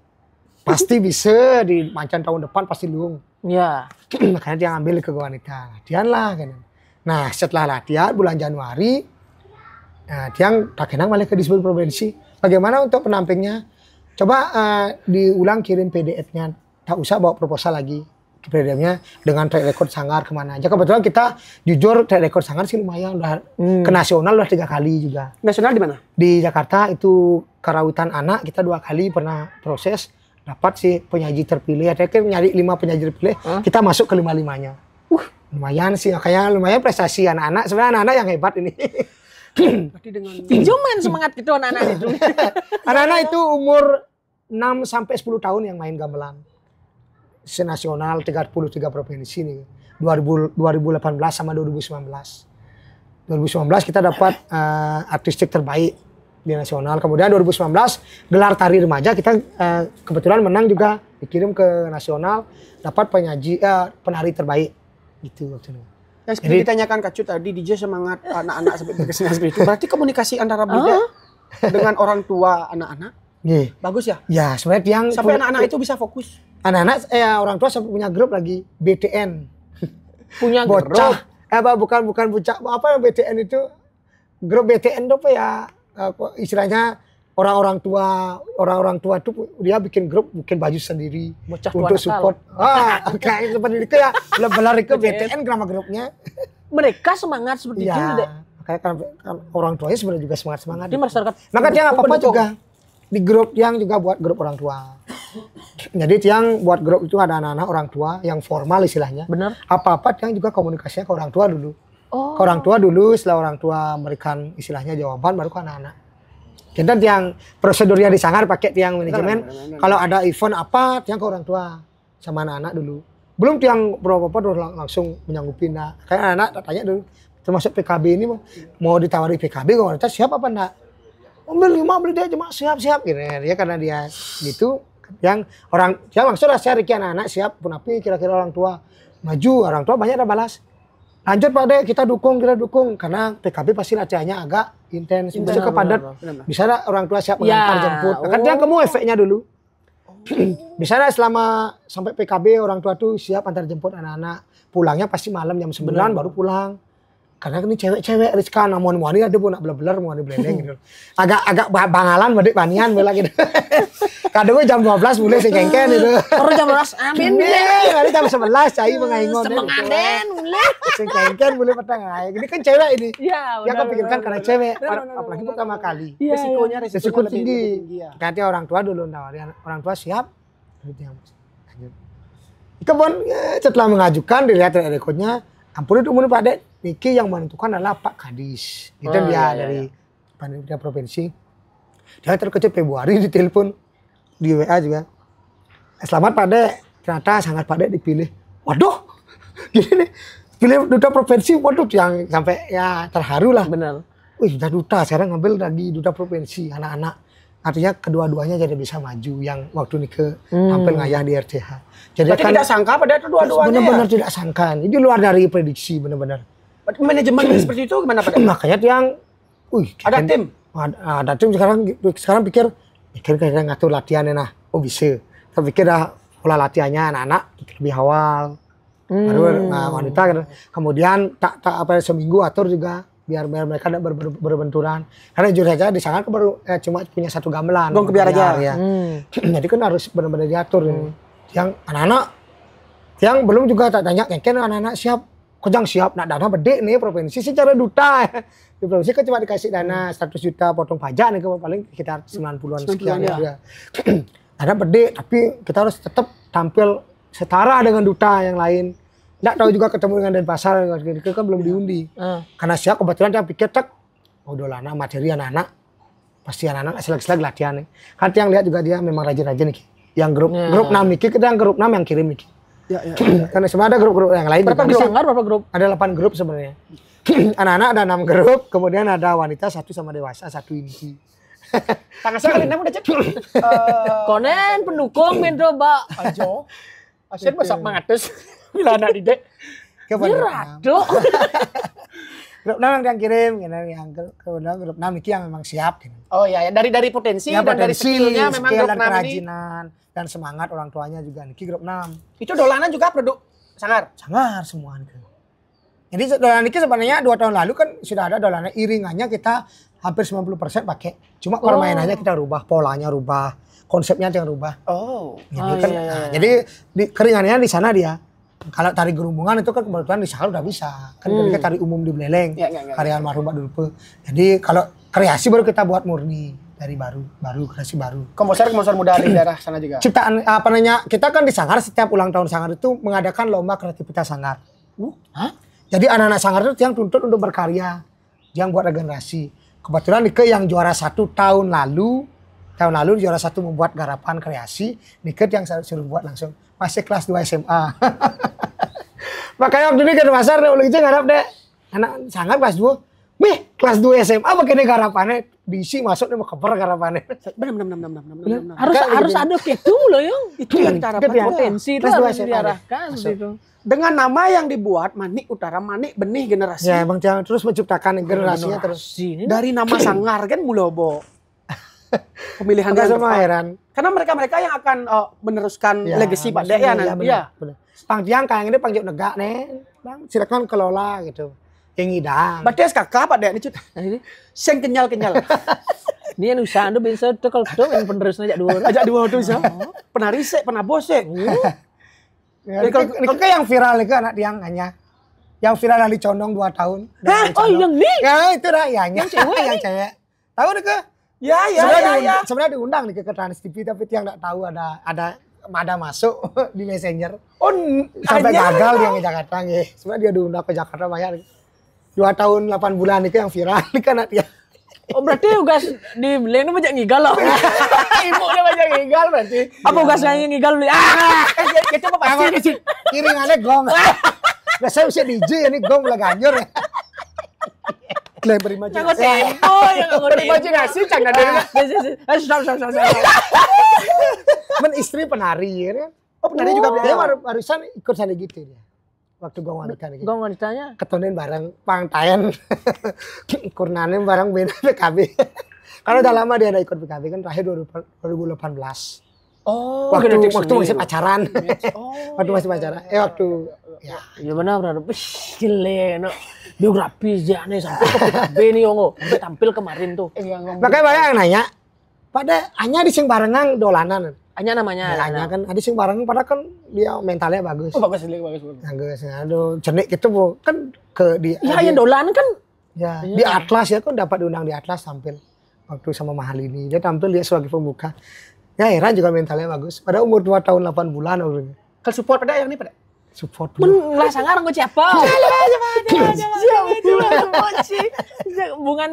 Pasti bisa di macan tahun depan pasti luung. Ya. Makanya dia ngambil ke wanita. Latihan lah kan. Nah, setelah latihan bulan Januari dia tak kenang balik ke Disbud Provinsi. Bagaimana untuk penampingnya? Coba diulang kirim PDF-nya. Tak usah bawa proposal lagi. PDF-nya dengan track record Sanggar kemana aja. Kebetulan kita jujur track record Sanggar sih lumayan. Udah ke nasional udah 3 kali juga. Nasional di mana? Di Jakarta itu Karawitan Anak kita 2 kali pernah proses. Dapat sih penyaji terpilih. Ada kan nyari 5 penyaji terpilih. Kita masuk ke 5-5-nya. Lumayan sih. Kayaknya lumayan prestasi anak-anak. Sebenarnya anak-anak yang hebat ini. Berarti dengan Cuman semangat gitu anak-anak itu. Anak-anak itu umur 6 sampai 10 tahun yang main gamelan. Senasional 33 provinsi nih. 2018 sama 2019. 2019 kita dapat artistik terbaik di nasional. Kemudian 2019 gelar tari remaja kita kebetulan menang juga, dikirim ke nasional, dapat penari terbaik gitu waktu itu. Ya, seperti ditanyakan Kak Cut tadi, DJ semangat anak-anak sampai berkesenian seperti itu. Berarti komunikasi antara Blida dengan orang tua anak-anak bagus ya? Ya, sebenarnya yang sampai anak-anak itu bisa fokus. Anak-anak orang tua sampai punya grup lagi BTN. Punya bocah. Bukan bocah. Apa BTN itu? Grup BTN itu apa ya? Istilahnya orang-orang tua itu dia bikin grup, bikin baju sendiri bocah untuk support. Kayak seperti itu ya. Belar ke BTN nama grupnya. Mereka semangat seperti itu. Kayak kan orang tuanya sebenarnya juga semangat. Di masyarakat. Maka dia apa-apa juga di grup yang juga buat grup orang tua. Jadi yang buat grup itu ada anak-anak orang tua yang formal istilahnya. Benar. Apa-apa yang juga komunikasinya ke orang tua dulu. Ke orang tua dulu, setelah orang tua memberikan istilahnya jawaban, baru ke anak-anak. Kita yang prosedurnya di Sanggar pakai tiang manajemen. Kalau ada event apa, tiang ke orang tua sama anak-anak dulu. Belum tiang berapa-apa langsung menyanggupin. Nah, kayak anak-anak tanya dulu, termasuk PKB ini mau ditawari PKB, kalau kita siap apa enggak? Beli dia cuma siap-siap gitu. Dia karena dia gitu, yang langsung lah saya anak-anak siap pun api kira-kira orang tua maju, orang tua banyak udah balas. Lanjut Pak De, kita dukung karena PKB pasti latihannya agak intens, ke padat. Bisa orang tua siap mengantar jemput. Kan dia kamu efeknya dulu. Bisa selama sampai PKB orang tua tuh siap antar jemput anak-anak. Pulangnya pasti malam jam 9 baru pulang. Karena ini cewek-cewek riskan, namun ada pun nak beler-beler mau beleleng gitu. Agak bangalan badek banian bela gitu. Kadang jam 12 mulai sengkengken itu. Terus jam 12 amin. Kali jam 11 cai mengaingon. Semangaden mulai. Sengkengken mulai petang. Ini kan cewek ini. Iya, yang kepikirkan karena cewek, apalagi pertama kali. Resiko tinggi. Nanti orang tua dulu nawarin, orang tua siap. Kemudian setelah mengajukan dilihat rekodnya, ampun itu umur Pak Dek, Niki yang menentukan adalah Pak Kadis. Itu dia dari panitia provinsi. Dia terkejut Februari ditelepon di WA juga. Selamat Pak Dek, ternyata sangat Pak Dek dipilih. Waduh, gini nih, pilih duta provinsi, waduh yang sampai ya terharu lah. Benar. Wih, udah duta, sekarang ngambil lagi duta provinsi anak-anak. Artinya kedua-duanya jadi bisa maju yang waktu Nike tampil ngayah di RCH. Jadi kan tidak sangka pada kedua-duanya. Benar-benar tidak sangka. Ini luar dari prediksi benar-benar. Manajemen seperti itu gimana Pak? Makanya yang ada tim. Ada tim sekarang pikir kira-kira ngatur latihannya nah. Oh bisa. Tapi pikir dah pola latihannya anak-anak lebih awal. Baru wanita kemudian tak seminggu atur juga biar mereka tidak berbenturan. Karena jujur saja di sana baru cuma punya satu gamelan. Gong kebiar aja. Ya. Jadi kan harus benar-benar diatur. Yang anak-anak yang belum juga tak tanya kan anak-anak siap. Kejang siap nak dana bedek nih provinsi secara duta. Di provinsi kan cuma dikasih dana 100 juta potong pajak nih paling sekitar 90-an sekian ya. Dana bedek tapi kita harus tetap tampil setara dengan duta yang lain. Nggak tahu juga ketemu dengan Denpasar kan belum diundi. Karena siap kebetulan dia pikir udah lah materi anak-anak pasti anak-anak selag-selag latihan nih. Kan yang lihat juga dia memang rajin-rajin nih. Yang grup 6 nih kita yang grup 6 yang kirim nih. Ya. Karena sebenarnya ada grup-grup yang lain. Berapa grup? Berapa grup? Ada 8 grup sebenarnya. Anak-anak ada 6 grup, kemudian ada wanita 1 sama dewasa 1 inti. Tangan saya kali udah cek. Konen pendukung Mendro Mbak. Ajo. Asyik masak mangatus. Bila anak didek. Rado. Grup 6 yang kirim, yang grup 6 iki yang memang siap gitu. Oh iya, dari potensi Ya, dan dari skillnya memang skill grup dan 6 ini. kerajinan dan semangat orang tuanya juga niki grup 6. Itu dolanan juga produk Sanggar. Sangar semua nih. Jadi dolanan ini sebenarnya 2 tahun lalu kan sudah ada dolanan iringannya kita hampir 90% pakai. Cuma permainannya kita rubah, polanya rubah, konsepnya yang rubah. Oh. Jadi keringannya di sana dia. Kalau tari gerumbungan itu kan kebetulan di Sanggar udah bisa. Kan mereka tari umum di Beleleng, karya almarhum Mbak Dulpe. Jadi kalau kreasi baru kita buat murni dari baru kreasi baru. Komposer muda di daerah sana juga. Ciptaan kita kan di Sanggar setiap ulang tahun Sanggar itu mengadakan lomba kreativitas Sanggar. Jadi anak-anak Sanggar itu yang tuntut untuk berkarya, yang buat regenerasi. Kebetulan Nike yang juara 1 tahun lalu juara 1 membuat garapan kreasi, Nike yang suruh buat langsung masih kelas 2 SMA. Makanya waktu ini ke pasar ulang itu ngarap deh anak Sanggar kelas 2. Kelas 2 SMA begini garapannya diisi masuk nih mau cover garapannya. Benar. Harus ada itu loh yang itu yang kita harapkan potensi itu harus diarahkan gitu. Dengan nama yang dibuat Manik Utara, Manik Benih Generasi. Ya emang jangan terus menciptakan generasinya terus. Dari nama Sanggar kan mulobo. Pemilihan Agak yang sama tepat. heran. Karena mereka yang akan meneruskan legasi Pak Dek ya nanti. Iya. Pang tiang kayak ini pangjuk negak nih. Bang silakan kelola gitu. Yang ngidang. Berarti SKK Pak Dek ini cut. Seng kenyal-kenyal. Ini yang usaha anda bisa tekel tuh yang penerusnya ajak dua tuh bisa. Pernah risek, pernah bosek. Itu kayak yang viral itu anak tiang hanya. Yang viral yang dicondong 2 tahun. Oh yang ini? Ya itu rakyatnya. Yang cewek. Tahu deh ke? Ya. Sebenarnya diundang nih ke Trans TV tapi tiang nggak tahu ada masuk di Messenger. Oh, sampai gagal dia ke Jakarta nggih. Sebenarnya dia diundang ke Jakarta banyak. 2 tahun 8 bulan itu yang viral nih kan dia. Oh berarti ugas di Beleng itu banyak ngigal loh. Ibu dia banyak ngigal berarti. Apa ugas yang ngigal beli? Kita apa pasti kiringannya gong. Biasanya bisa DJ ini gong lah ganjur ya. Klaim berimajinasi. Berimajinasi jangan ada. Stop. Istri penari ya. Oh penari juga dia barusan ikut sana gitu dia. Waktu gong wanita nih. Gong wanitanya? Ketonin bareng pangtayan. Kurnanin bareng band PKB. Karena udah lama dia ada ikut PKB kan terakhir 2018. Oh, waktu masih pacaran. Waktu masih pacaran. Ya benar. Gile no. Biografi aja nih sampai ke PKB nih Yongo. Sampai tampil kemarin tuh. Makanya banyak yang nanya. Pada hanya di sing barengan dolanan. Hanya namanya. Hanya kan ada sing barengan padahal kan dia mentalnya bagus. Oh bagus. Bagus. Aduh, jenik itu kan ke dia. Ya dolanan kan. Ya, di Atlas ya kan dapat diundang di Atlas tampil. Waktu sama Mahalini. Dia tampil dia sebagai pembuka. Ya heran juga mentalnya bagus. Pada umur 2 tahun 8 bulan umurnya. Kalau support pada yang ini pada? Support. Lah Sanggar gue siapa? Bukan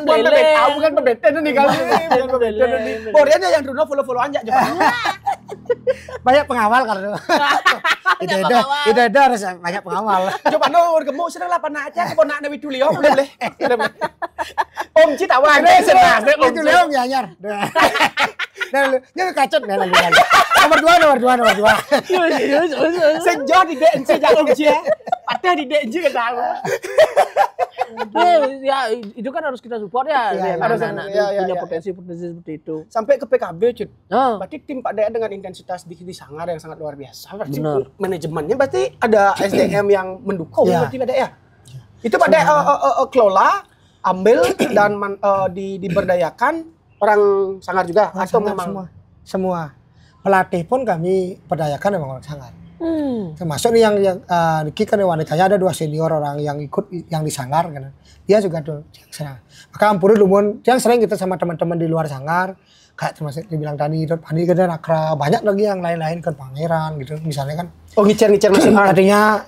Beleng. Bukan pendeta nih kalau. Bornya yang dulu follow aja coba. Banyak pengawal karena. Itu harus banyak pengawal. Coba nur gemuk sedang lapan aja keponak Nabi Tulio boleh. Om Cita wae senang. Om Tulio nyanyar. Nah, kacot nih lagi. Nomor 2. Sejauh di DNC jangan Om Cia. Patah di DNC ke tahu. Ya itu kan harus kita support ya. Anak-anak punya potensi seperti itu. Sampai ke PKB cut. Berarti tim Pak Dea dengan intensitas di Sanggar yang sangat luar biasa. Berarti manajemennya berarti ada SDM yang mendukung berarti Pak Dea. Itu Pak Dea kelola, ambil dan diberdayakan orang Sanggar juga atau memang semua pelatih pun kami berdayakan memang orang Sanggar. Termasuk nih yang Niki kan wanitanya ada 2 senior orang yang ikut yang di Sanggar kan. Dia juga tuh yang senang. Maka ampuri lumun yang sering kita sama teman-teman di luar Sanggar kayak termasuk dibilang tadi Pani kan Nakra banyak lagi yang lain-lain kan Pangeran gitu misalnya kan. Oh ngicer masih artinya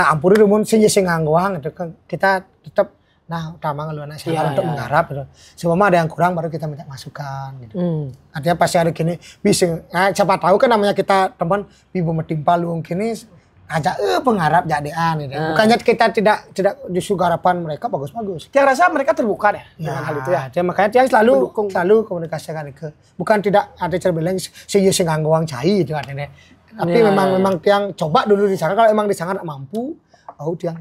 ampuri lumun sing nganggoang itu kan kita tetap utama ngeluaran Sanggar untuk menggarap gitu. Semua ada yang kurang baru kita minta masukan gitu. Artinya pasti ada gini bisa siapa tahu kan namanya kita teman Bibu Metimpa Luung kini ajak penggarap jadean gitu. Bukannya kita tidak justru garapan mereka bagus-bagus. Yang rasa mereka terbuka deh dengan hal itu ya. Dia makanya dia selalu komunikasi kan itu. Bukan tidak ada cerbelang sing nganggoang cai gitu artinya. Tapi memang tiang coba dulu di sana kalau emang di sana mampu, dia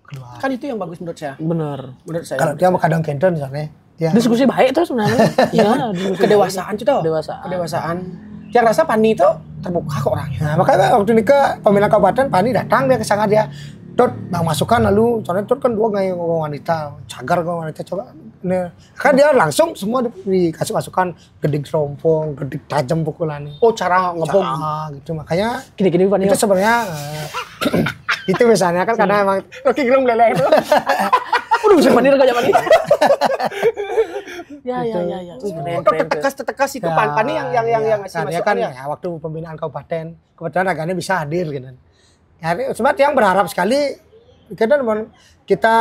keluar. Kan itu yang bagus menurut saya. Bener. Menurut saya. Kalau dia mau kadang kenter misalnya, dia Diskusi baik tuh sebenarnya. Iya, diskusi kedewasaan baik. itu toh. Kedewasaan. Yang rasa Pani itu terbuka kok orangnya. nah, makanya waktu nikah pemilihan kabupaten Pani datang dia ke sana dia Dot, bang masukan lalu soalnya Dot kan dua gaya ngomong wanita, cagar ngomong wanita coba. Nah, kan dia langsung semua dikasih masukan gedik rompong, gedik tajam pukulannya. Oh, cara ngebom. Gitu makanya Gini-gini Pani. itu sebenarnya itu misalnya kan karena emang Rocky Gerung meleleh itu. Udah bisa Pani gak Pani. Ya. Tekas itu Pani yang ngasih dia kan masukannya. ya, waktu pembinaan kabupaten kebetulan agaknya bisa hadir gitu. Ya, sebab yang berharap sekali kita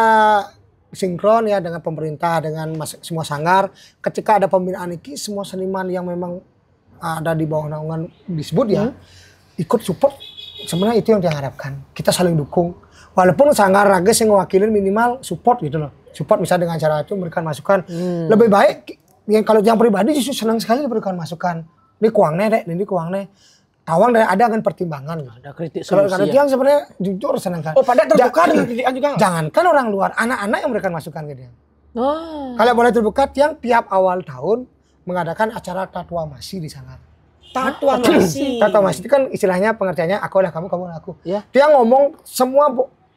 sinkron ya dengan pemerintah dengan semua sanggar ketika ada pembinaan ini semua seniman yang memang ada di bawah naungan disebut ya ikut support sebenarnya itu yang diharapkan kita saling dukung walaupun sanggar rages yang mewakilin minimal support gitu loh support bisa dengan cara itu memberikan masukan lebih baik yang kalau yang pribadi justru senang sekali diberikan masukan ini kuangnya dek ini kuangnya tawang dan ada kan pertimbangan Ada kritik kalau solusi dia sebenarnya jujur senang kan Oh, pada terbuka dengan kritikan juga. jangankan orang luar anak-anak yang memberikan masukan ke dia. Oh. Kalau boleh terbuka, yang tiap awal tahun mengadakan acara tatuamasi di sana. Tatuamasi. Tatuamasi itu kan istilahnya pengertiannya aku adalah kamu adalah aku. Ya. Dia ngomong semua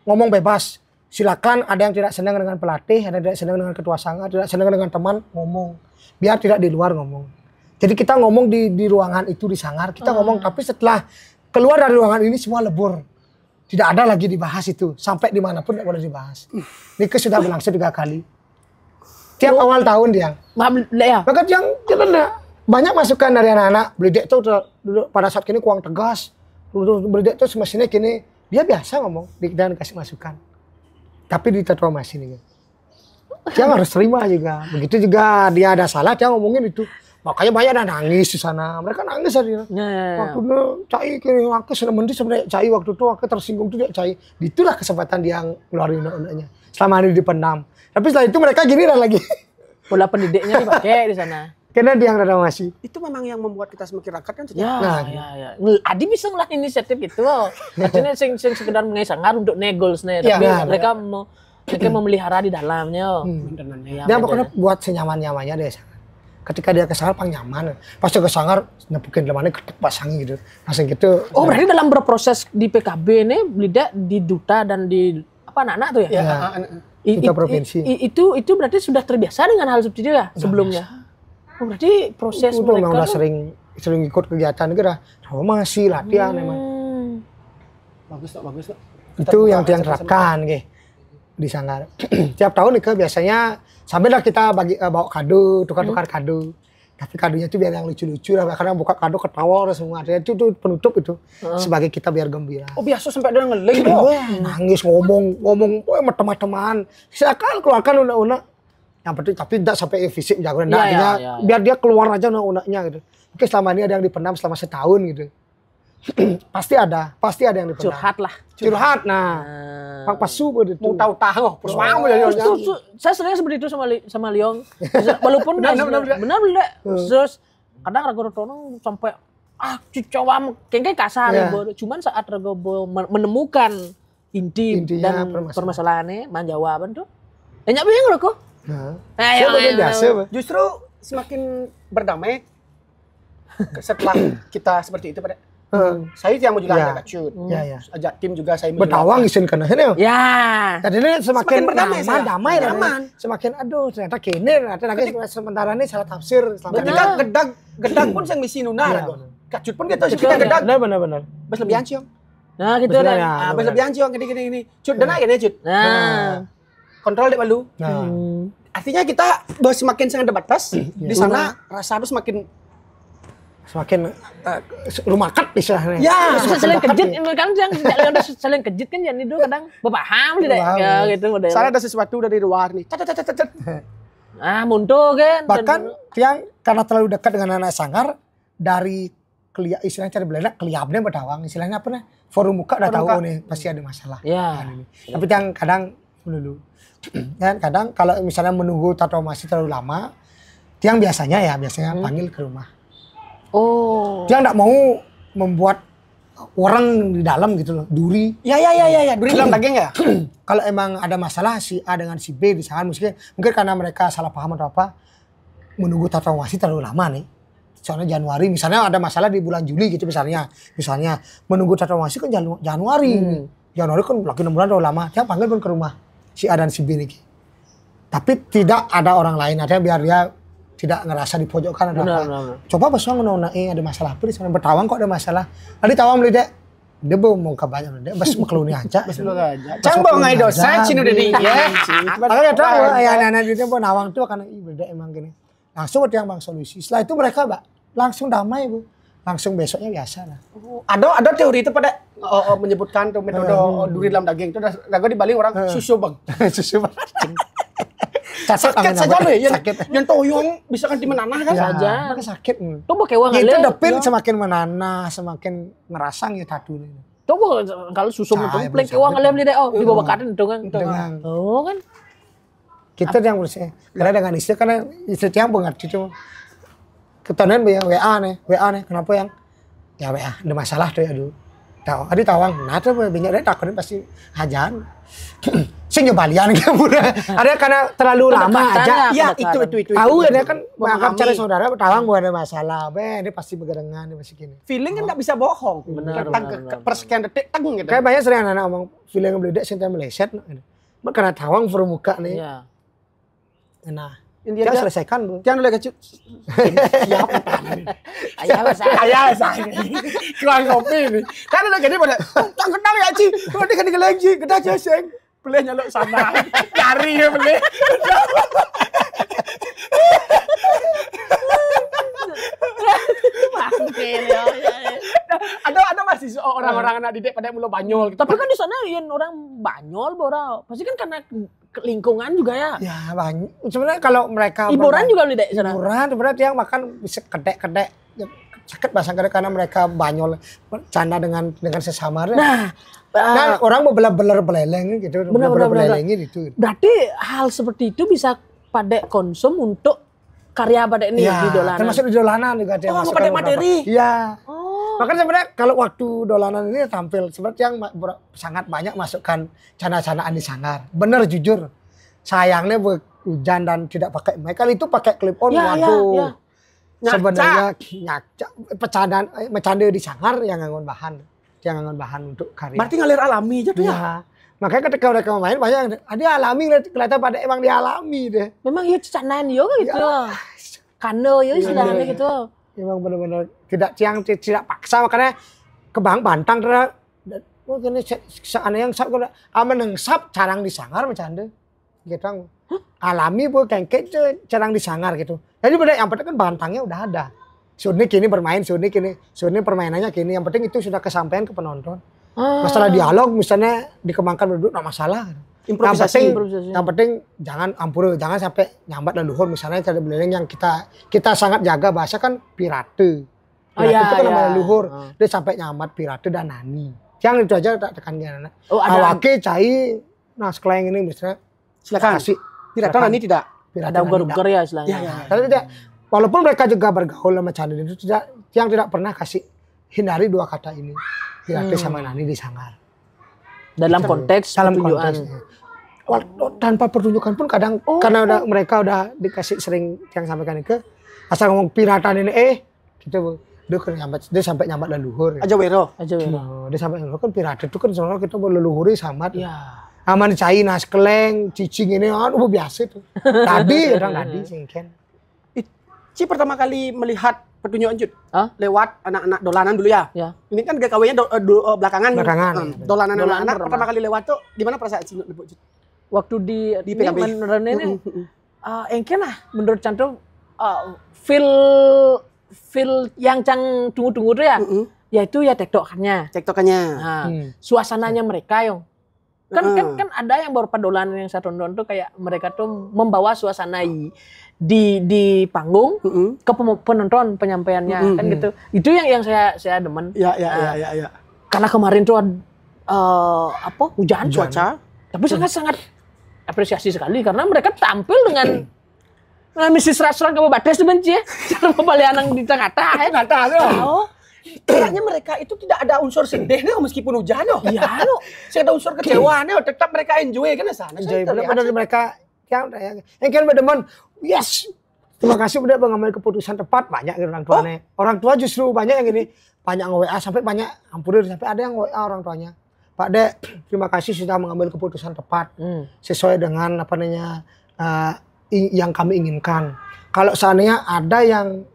ngomong bebas. Silakan ada yang tidak senang dengan pelatih, ada yang tidak senang dengan ketua sanggar, tidak senang dengan teman ngomong. Biar tidak di luar ngomong. Jadi kita ngomong di ruangan itu di sanggar, kita ngomong tapi setelah keluar dari ruangan ini semua lebur. Tidak ada lagi dibahas itu. Sampai dimanapun tidak boleh dibahas. Nikah sudah berlangsung 3 kali. Tiap awal tahun dia. Ya. Maka yang banyak masukan dari anak-anak. Beledek tuh dulu pada saat kini kurang tegas. Beledek tuh semestinya kini dia biasa ngomong dan kasih masukan. Tapi di tatuamasi nih. Dia harus terima juga. Begitu juga dia ada salah dia ngomongin itu. Makanya banyak ada nangis di sana. Mereka nangis aja. Waktu itu Cai kira aku senang mending sebenarnya Cai waktu itu aku tersinggung tuh dia Cai. Itulah kesempatan dia ngeluarin undang-undangnya. Selama ini dipendam. Tapi setelah itu mereka giliran lagi. Pola pendidiknya dipakai di sana. Karena dia yang ada masih. Itu memang yang membuat kita semakin rakat kan sejak. Ya. Adi bisa ngelah inisiatif itu. Artinya sing sekedar mengenai sanggar untuk negos nih. Tapi mereka mau memelihara di dalamnya. Dia pokoknya buat senyaman-nyamannya deh. Ketika dia ke sanggar pang nyaman. Pas dia ke sanggar nepukin lemannya ketek pasangi gitu. Langsung gitu. Oh berarti dalam berproses di PKB ini Blida di duta dan di apa anak-anak tuh ya? Duta provinsi. Itu berarti sudah terbiasa dengan hal seperti itu ya sebelumnya? Oh berarti proses itu mereka udah sering ikut kegiatan gitu dah. Masih latihan memang. Bagus tuh. Itu yang terapkan di sanggar. Tiap tahun nih biasanya sampai lah kita bawa kado, tukar-tukar kado. Tapi kadonya itu biar yang lucu-lucu lah. Karena buka kado ketawa semua. Itu penutup itu sebagai kita biar gembira. Oh biasa sampai dia ngeling nangis ngomong macam-macaman. Silakan keluarkan unek-unek. Yang penting tapi tidak sampai fisik jago. Biar dia keluar aja unek-uneknya gitu. Mungkin selama ini ada yang dipendam selama setahun gitu. pasti ada yang dipendam. Curhat nah. Pak Pasu begitu. Mau tahu terus mau jadi saya sering seperti itu sama Liong. Walaupun benar. Terus kadang ragu-ragu sampai cicawam kayak kasar cuman saat ragu menemukan inti dan permasalahannya menjawab tuh. Enyak bingung loh kok. Justru semakin berdamai setelah kita seperti itu pada saya yang mau juga ajak Cut. Ajak tim juga saya mau bertawang isin kena ini. Ya. Tadi ini semakin damai. Semakin ternyata kini sementara ini salah tafsir. Ketika gedag pun yang misi nuna. Cut pun kita gedag. Benar. Bas lebihan ciong. Nah gitu dah. Bas lebihan ciong gini. Cut dan aja Cut. Nah. Kontrol deh balu. Artinya kita semakin sangat debatas di sana rasa harus semakin rumakat istilahnya. Ya, saling kejut kan yang saling kejut kan jadi itu kadang berpaham tidak ya gitu model. Sana ada sesuatu dari luar nih. Muncul kan. Bahkan yang karena terlalu dekat dengan anak sanggar dari istilahnya cara Belanda keliabnya berdawang istilahnya apa nih? Forum muka udah tahu nih pasti ada masalah. Ya. Tapi yang kadang dulu dan kadang kalau misalnya menunggu tatuamasi terlalu lama, yang biasanya panggil ke rumah. Oh. Dia nggak mau membuat orang di dalam gitu loh, duri. Ya, duri dalam daging ya. Kalau emang ada masalah si A dengan si B di sana, mungkin karena mereka salah paham atau apa, menunggu tata wasi terlalu lama nih. Soalnya Januari, misalnya ada masalah di bulan Juli gitu misalnya menunggu tata wasi kan Januari. Januari kan lagi 6 bulan terlalu lama. Dia panggil pun ke rumah si A dan si B nih. Tapi tidak ada orang lain, ada biar dia tidak ngerasa dipojokkan atau apa. Coba besok ada masalah apa di sana, bertawang kok ada masalah. Tadi tawang beli dek, dia mau kabarnya dek, bas makluni aja. Cambang ngai dosa cinu dedi ya. Kalau ya tahu ya anak-anak itu mau nawang tuh karena beda emang gini. Langsung yang bang solusi. Setelah itu mereka langsung damai bu. Langsung besoknya biasa lah. Ada teori itu pada menyebutkan tuh metode duri dalam daging itu dago dibalik orang susu bang. Susu bang. Sakit saja deh, yang toyong bisa kan dimenanah kan saja. Maka sakit. Tuh pakai uang itu depil semakin menanah, semakin ngerasang ya tatu nih. Tuh kalau susu mentung pleng uang kalian beli deh di bawah kaden dengan. Oh kan. Kita yang bersih. Karena dengan istri karena istri yang mengerti itu. Ketahuan WA nih, kenapa yang? Ya WA, ada masalah tuh ya dulu. Tahu, ada tawang, nah tuh banyak deh takutnya pasti hajan. Sing nyebalian kan udah. Ada karena terlalu lama aja. Ya itu. Tahu ya dia kan menganggap cara saudara tawang bukan ada masalah. Dia pasti begerengan, dia pasti gini. Feeling kan nggak bisa bohong. Benar. Persekian detik teng gitu. Kayak banyak sering anak-anak ngomong feeling beledak sinta meleset. Karena tawang permuka nih. Iya. Nah, jangan selesaikan bu. Jangan lagi cuy. Siapa? Ayah saya. Keluar kopi nih. Kan udah gini pada. Tak kenal ya Ci. Udah kan lagi. Kita jaseng. Beli nyaluk sana. Cari ya beli. Ada masih orang-orang anak didik pada mulu Banyol. Tapi kan di sana yang orang Banyol bora. Pasti kan karena lingkungan juga ya. Ya banyak. Sebenarnya kalau mereka hiburan juga di sana. Hiburan sebenarnya yang makan bisa kedek-kedek. Sakit bahasa karena mereka Banyol canda dengan sesama. Nah, orang mau beler beleleng gitu. Benar. Gitu. Berarti hal seperti itu bisa pada konsum untuk karya pada ini ya, di dolanan. Termasuk di dolanan juga dia masuk pada materi. Iya. Makanya sebenarnya kalau waktu dolanan ini tampil seperti yang sangat banyak masukkan canda-candaan di sanggar. Bener jujur. Sayangnya hujan dan tidak pakai mic. Kali itu pakai clip on. Waduh. Sebenarnya bercanda di sanggar yang nganggon bahan. Yang nganggon bahan untuk karya. Berarti ngalir alami aja tuh ya. Makanya ketika mereka main banyak dia alami kelihatan pada emang dialami deh. Memang iya candaan yo gitu. Kano yo istilahnya gitu. Memang benar-benar tidak paksa makanya kebang bantang terus mungkin seandainya yang sap menengsap carang disangar bercanda gitu alami bu kengket carang disangar gitu jadi benar yang penting kan bantangnya udah ada Sunik ini bermain Sunik permainannya kini yang penting itu sudah kesampaian ke penonton masalah dialog misalnya dikembangkan berdua nggak masalah improvisasi. Yang penting jangan sampai nyambat leluhur misalnya cara beleleng yang kita sangat jaga bahasa kan pirate. Itu kan nama leluhur. Dia sampai nyambat pirate dan nani. Yang itu aja tak tekankan anak. Awake cai sekeleng ini misalnya silakan kasih. Pirate nani tidak. Ada ugar-ugar ya istilahnya. Tapi tidak walaupun mereka juga bergaul sama canda itu tidak pernah kasih hindari dua kata ini. Pirate sama nani di sanggar. Dalam konteks pertunjukan. Tanpa pertunjukan pun kadang karena mereka udah dikasih sering yang sampaikan ke asal ngomong piratan ini gitu dia sampai nyambat leluhur aja wero dia sampai leluhur kan pirata itu kan sebenarnya kita berleluhuri sama aman cai keleng cicing ini biasa tuh tadi singken Ci pertama kali melihat pertunjukan Jud lewat anak-anak dolanan dulu ya. Ini kan GKW-nya belakangan. Dolanan anak-anak pertama kali lewat tuh gimana perasaan Ci Jud? Waktu di PKB ini engken lah menurut Canto feel yang cang tunggu-tunggu tuh ya yaitu ya tektokannya suasananya mereka yang kan ada yang beberapa dolanan yang saya tonton tuh kayak mereka tuh membawa suasana di panggung ke penonton penyampaiannya kan gitu itu yang saya demen karena kemarin tuh hujan cuaca tapi sangat apresiasi sekali karena mereka tampil dengan misi serat-serat ke batas itu benci ya cara pembalian di tengah-tengah kayaknya mereka itu tidak ada unsur sedihnya meskipun hujan loh. Iya lo. Saya ada unsur kecewaannya, tetap mereka enjoy kan sana. Enjoy benar mereka yang kan berdemen. Yes. Terima kasih udah mengambil keputusan tepat, banyak orang tuanya. Orang tua justru banyak yang gini, banyak nge-WA sampai banyak ampurir sampai ada yang WA orang tuanya. Pak Dek, terima kasih sudah mengambil keputusan tepat sesuai dengan yang kami inginkan. Kalau seandainya ada yang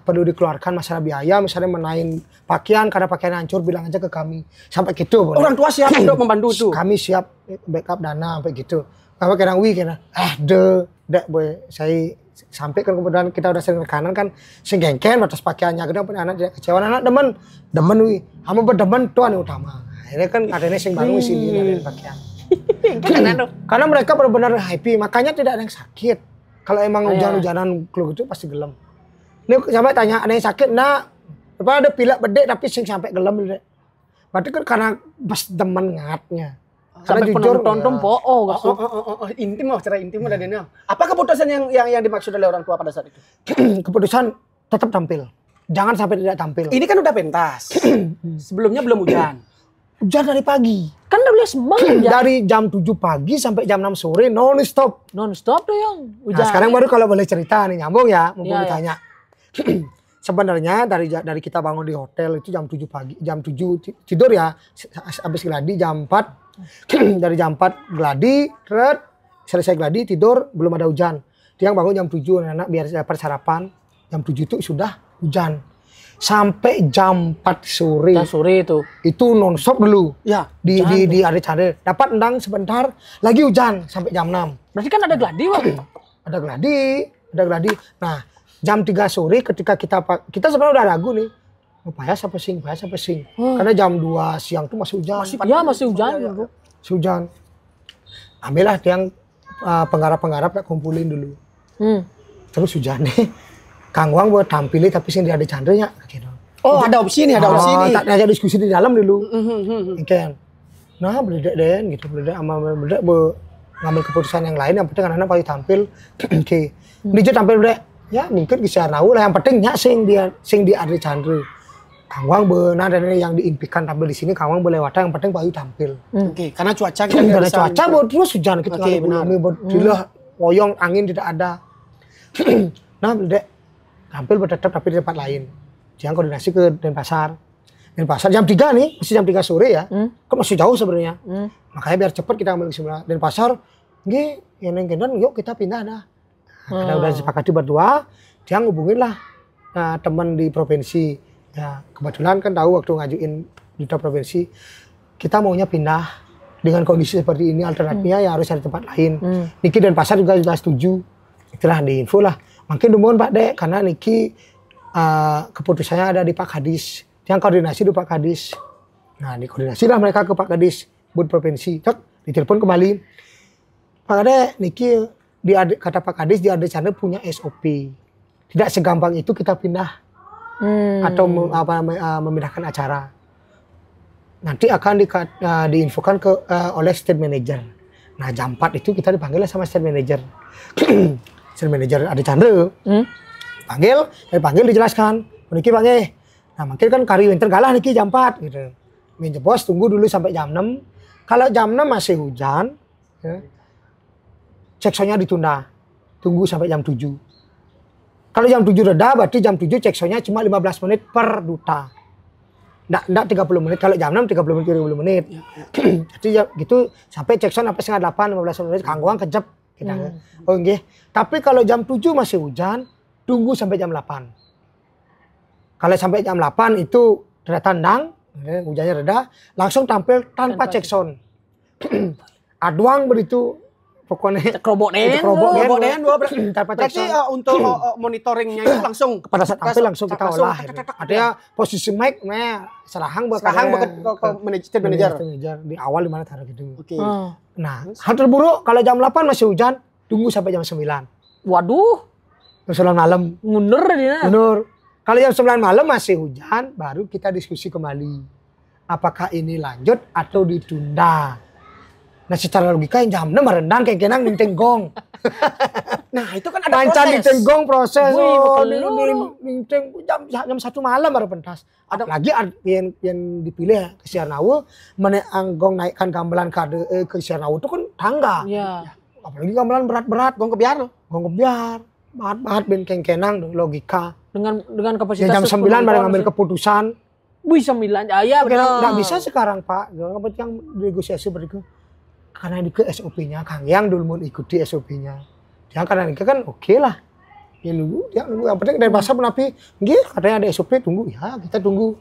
perlu dikeluarkan masalah biaya, misalnya menaik pakaian karena pakaian hancur, bilang aja ke kami. Sampai gitu. Orang tua siap untuk membantu itu. Kami siap backup dana sampai gitu. Kalau kadang dek boy, saya sampai kan kemudian kita udah sering rekanan kan, sing gengken batas pakaiannya, kadang anak tidak kecewa, anak demen kamu berdemen tuh yang utama. Akhirnya kan adanya sing baru sini dari pakaian. Karena mereka benar-benar happy, makanya tidak ada yang sakit. Kalau emang hujan-hujanan klub itu pasti gelem. Ini sampai tanya ada yang sakit, nah ada pilek bedek tapi sing sampai gelem bedek. Berarti kan karena pas demen ngatnya. Sampai penonton tuh intim secara intim udah Daniel. Apa keputusan yang dimaksud oleh orang tua pada saat itu? Keputusan tetap tampil. Jangan sampai tidak tampil. Ini kan udah pentas. Sebelumnya belum hujan. Hujan dari pagi. Kan udah boleh semangat dari jam 7 pagi sampai jam 6 sore non stop. Non stop tuh yang hujan. Nah, sekarang baru kalau boleh cerita nih nyambung ya, mumpung ditanya. Sebenarnya dari kita bangun di hotel itu jam 7 pagi, jam 7 tidur ya, habis gladi jam 4. Dari jam 4 gladi, selesai gladi tidur belum ada hujan. Dia bangun jam 7 anak biar dapat sarapan. Jam 7 itu sudah hujan. Sampai jam 4 sore. Jam sore itu non stop dulu. Ya. Di ada dapat endang sebentar, lagi hujan sampai jam 6. Berarti kan ada gladi, Bang. Ada gladi. Nah, jam 3 sore ketika kita sebenarnya udah ragu nih. Payas apa sing? Karena jam 2 siang tuh masih hujan. Masih hujan. Masih hujan. Ambillah yang penggarap-penggarap tak kumpulin dulu. Terus hujan nih. Kang Wang buat tampilin tapi sing dia ada candrenya gitu. Oh, ada opsi nih. Tak ada diskusi di dalam dulu. Kan. Nah, beledek gitu, sama beledek ngambil keputusan yang lain, yang penting anak-anak pasti tampil. Oke. Dia tampil beledek. Ya, mungkin bisa tahu lah, yang pentingnya sing dia ada candre. Kang Wang benar dan yang diimpikan tampil di sini, Kang Wang boleh wadah, yang penting pasti tampil. Oke, karena cuaca karena cuaca terus hujan kita benar. Woyong angin tidak ada. Nah, beledek tampil bertetap tapi di tempat lain. Jangan koordinasi ke Denpasar. Denpasar jam 3 nih, masih jam 3 sore ya. Kan masih jauh sebenarnya. Makanya biar cepat kita ambil kesimpulan. Denpasar, yuk kita pindah dah. Nah, udah disepakati berdua, dia ngubungin lah teman di provinsi. Ya, kebetulan kan tahu waktu ngajuin duta provinsi, kita maunya pindah dengan kondisi seperti ini, alternatifnya ya harus cari tempat lain. Niki Denpasar juga sudah setuju. Itulah di info lah. Makin dumuan Pak Dek, karena Niki keputusannya ada di Pak Kadis. Yang koordinasi di Pak Kadis. Nah, dikoordinasi lah mereka ke Pak Kadis, Bud Provinsi. Ditelepon kembali. Pak Dek, Niki, kata Pak Kadis, di Ardecana punya SOP. Tidak segampang itu kita pindah. Atau memindahkan acara. Nanti akan diinfokan oleh state manager. Nah, jam 4 itu kita dipanggil sama state manager. State manager ada Chandra. Panggil dijelaskan. Niki panggil. Nah, mungkin kan kari winter galah Niki jam 4 gitu. Minjem bos tunggu dulu sampai jam 6. Kalau jam 6 masih hujan, ya, cek soundnya ditunda. Tunggu sampai jam 7. Kalau jam 7 reda, berarti jam 7 cek soundnya cuma 15 menit per duta. Nggak 30 menit. Kalau jam 6 30 menit 30 menit. Jadi ya, gitu sampai cek sound sampai setengah 8 15 menit. Kang Wang kejep. Oh nggih. Tapi kalau jam 7 masih hujan, tunggu sampai jam 8. Kalau sampai jam 8 itu reda tandang, hujannya reda, langsung tampil tanpa cek sound. Aduang begitu pokoknya kerobok den berarti untuk monitoringnya itu langsung pada saat tampil langsung kita olah. Ada posisi mic serahang ke manajer di awal di mana taruh gitu. Oke. Nah, hal terburuk kalau jam 8 masih hujan, tunggu sampai jam 9. Waduh. Jam 9 malam. Mundur dia. Mundur. Kalau jam 9 malam masih hujan, baru kita diskusi kembali. Apakah ini lanjut atau ditunda? Nah secara logika yang jamnya merendang kayak kenang ninteng gong. Nah itu kan ada Mancan proses. ninteng gong proses. Wih, Oh, betul. ninteng jam 1 malam baru pentas. Ada lagi yang dipilih ya, ke Siarnawa, meneang gong naikkan gamelan ke Siarnawa itu kan tangga. Iya. Apalagi gamelan berat-berat, Gong kebiar loh. gong kebiar, bahat-bahat ben kenang logika. Dengan kapasitas Ya, jam 9 baru ngambil keputusan. Wih 9, ya benar. Nggak bisa sekarang Pak, yang negosiasi berikut. Karena ini ke SOP-nya, Kang Yang dulu mau ikuti SOP-nya. Yang karena ini kan oke lah. Ya nunggu, yang penting dari pasar menapi, nggih katanya ada SOP, tunggu ya kita tunggu.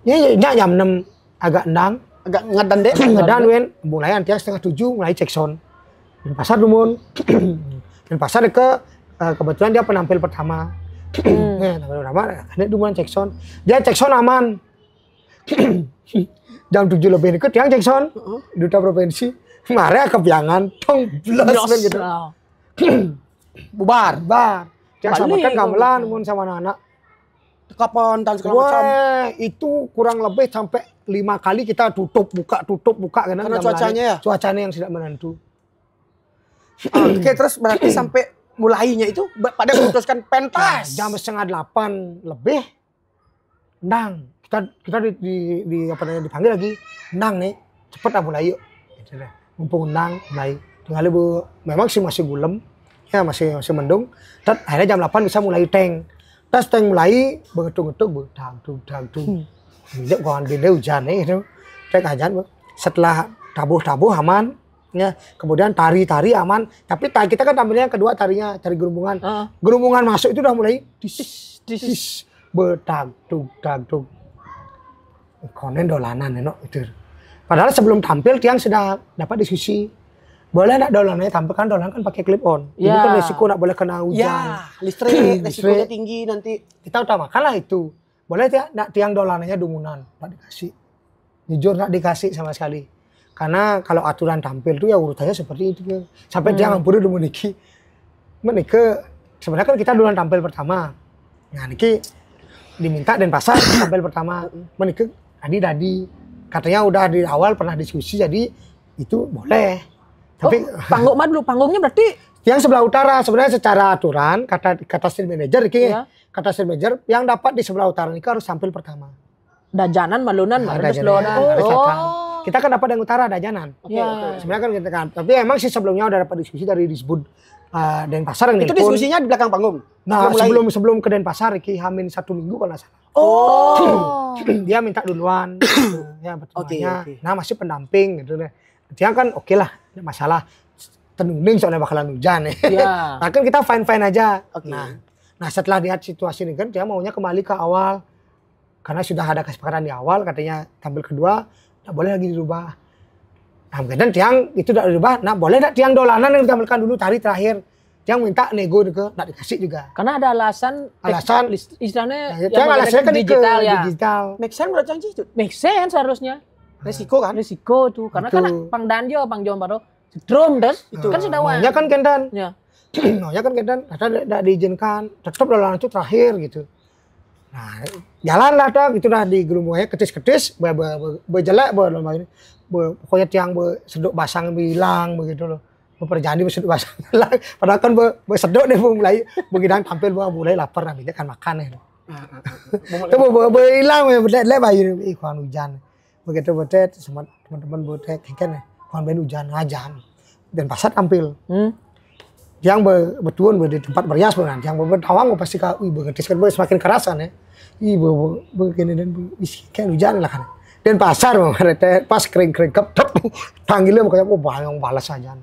Ya jam 6 agak endang, Agak ngedan deh. ngedan wen, mulai nanti 6:30 mulai cek sound. Dan pasar dumun, dan pasar kebetulan dia penampil pertama. Nah, tampil pertama, ada dumun cek sound. Dia cek sound aman. Jam 7 lebih ikut yang cek sound, duta provinsi. Kemarin kebiangan, tong blos gitu. Bubar. Bar. Yang Balik, samakan gamelan kok. mun sama anak-anak. Kapan dan segala macam. Wah, itu kurang lebih sampai 5 kali kita tutup buka Karena gamelannya. cuacanya ya? Cuacanya yang tidak menentu. Oke, terus berarti sampai mulainya itu pada memutuskan Nah, pentas. jam 7:30 lebih nang. Kita di apa namanya dipanggil lagi. Nang nih, cepet lah mulai yuk. Gitu deh. Mumpung nang mulai. Tinggal bu, memang sih masih gulem. Ya masih mendung. Dan akhirnya jam 8 bisa mulai tank. Terus tank mulai begetuk-getuk, dang. Tidak kawan beda hujan gitu. Tank ajan. Setelah tabuh aman. Ya, kemudian tari aman. Tapi kita kan tampilnya kedua tari gerumbungan. Gerumbungan masuk itu udah mulai dis bedang dug. Konen dolanan enak itu. Padahal sebelum tampil tiang sudah dapat diskusi. Boleh enggak dolanannya tampil kan dolan kan pakai clip on. Ini Ya. kan resiko enggak boleh kena hujan. Ya, listrik, resikonya tinggi nanti. Kita utamakanlah itu. Boleh enggak tiang dolanannya dumunan, enggak dikasih. Jujur enggak dikasih sama sekali. Karena kalau aturan tampil tuh ya urutannya seperti itu. Sampai dia ngampuri dulu meniki. Sebenarnya kan kita duluan tampil pertama. Nah, niki diminta Denpasar tampil pertama. Meniki dadi. Katanya udah di awal pernah diskusi jadi itu boleh. Tapi panggung dulu, panggungnya berarti yang sebelah utara sebenarnya secara aturan kata stage manager iki ya. Kata stage manager yang dapat di sebelah utara ini harus tampil pertama. Dajanan, Malunan, Dajanan, Selonan. harus datang. Kita kan dapat yang utara Dajanan. Ya. Sebenarnya kan kita kan. Tapi emang sih sebelumnya udah dapat diskusi dari Disbud Denpasar yang Itu nelpon. diskusinya di belakang panggung. Nah, Mulai. sebelum ke Denpasar iki hamin 1 minggu kalau nggak salah. Oh. Dia minta duluan ya pertemuannya. Oke. Nah, masih pendamping gitu deh. Dia kan oke lah, tidak masalah. Tenung soalnya bakalan hujan ya. Ya. Nah, kan kita fine aja. Oke. Nah, setelah lihat situasi ini kan dia maunya kembali ke awal. Karena sudah ada kesepakatan di awal katanya tampil kedua tidak boleh lagi dirubah. Nah, kemudian tiang itu tidak dirubah. Nah, boleh tidak tiang dolanan yang ditampilkan dulu tari terakhir. Tiang minta nego ke tidak dikasih juga. Karena ada alasan istilahnya Tiang alasannya kan digital ya. digital. Make sense menurut Cang itu. Make sense harusnya. Resiko kan? Risiko tuh. Karena Itu. kan Pang Danjo, Pang Jombaro, drum das. Itu kan sudah Maunya kan kendan. Ya. Maunya kan kendan. Ternyata tidak diizinkan. Tetap dolanan itu terakhir gitu. Nah, jalan lah dah, gitu dah di gerumbungnya ketis-ketis, berjelek, pokoknya tiang seduk basang bilang begitu loh. Perjanji seduk basang bilang, padahal kan berseduk deh mulai begitu tampil mulai lapar nanti kan makan ya. Itu hilang ya bedet bayi ikan hujan. Begitu bedet sama teman-teman bedet kan kawan ben hujan ngajan dan pasar tampil. Yang betuan di tempat berias benar, yang bertawang pasti kau begitu semakin kerasan ya. Begini dan kan hujan lah kan. Dan pasar pas kering kep panggilnya makanya bayang balas aja.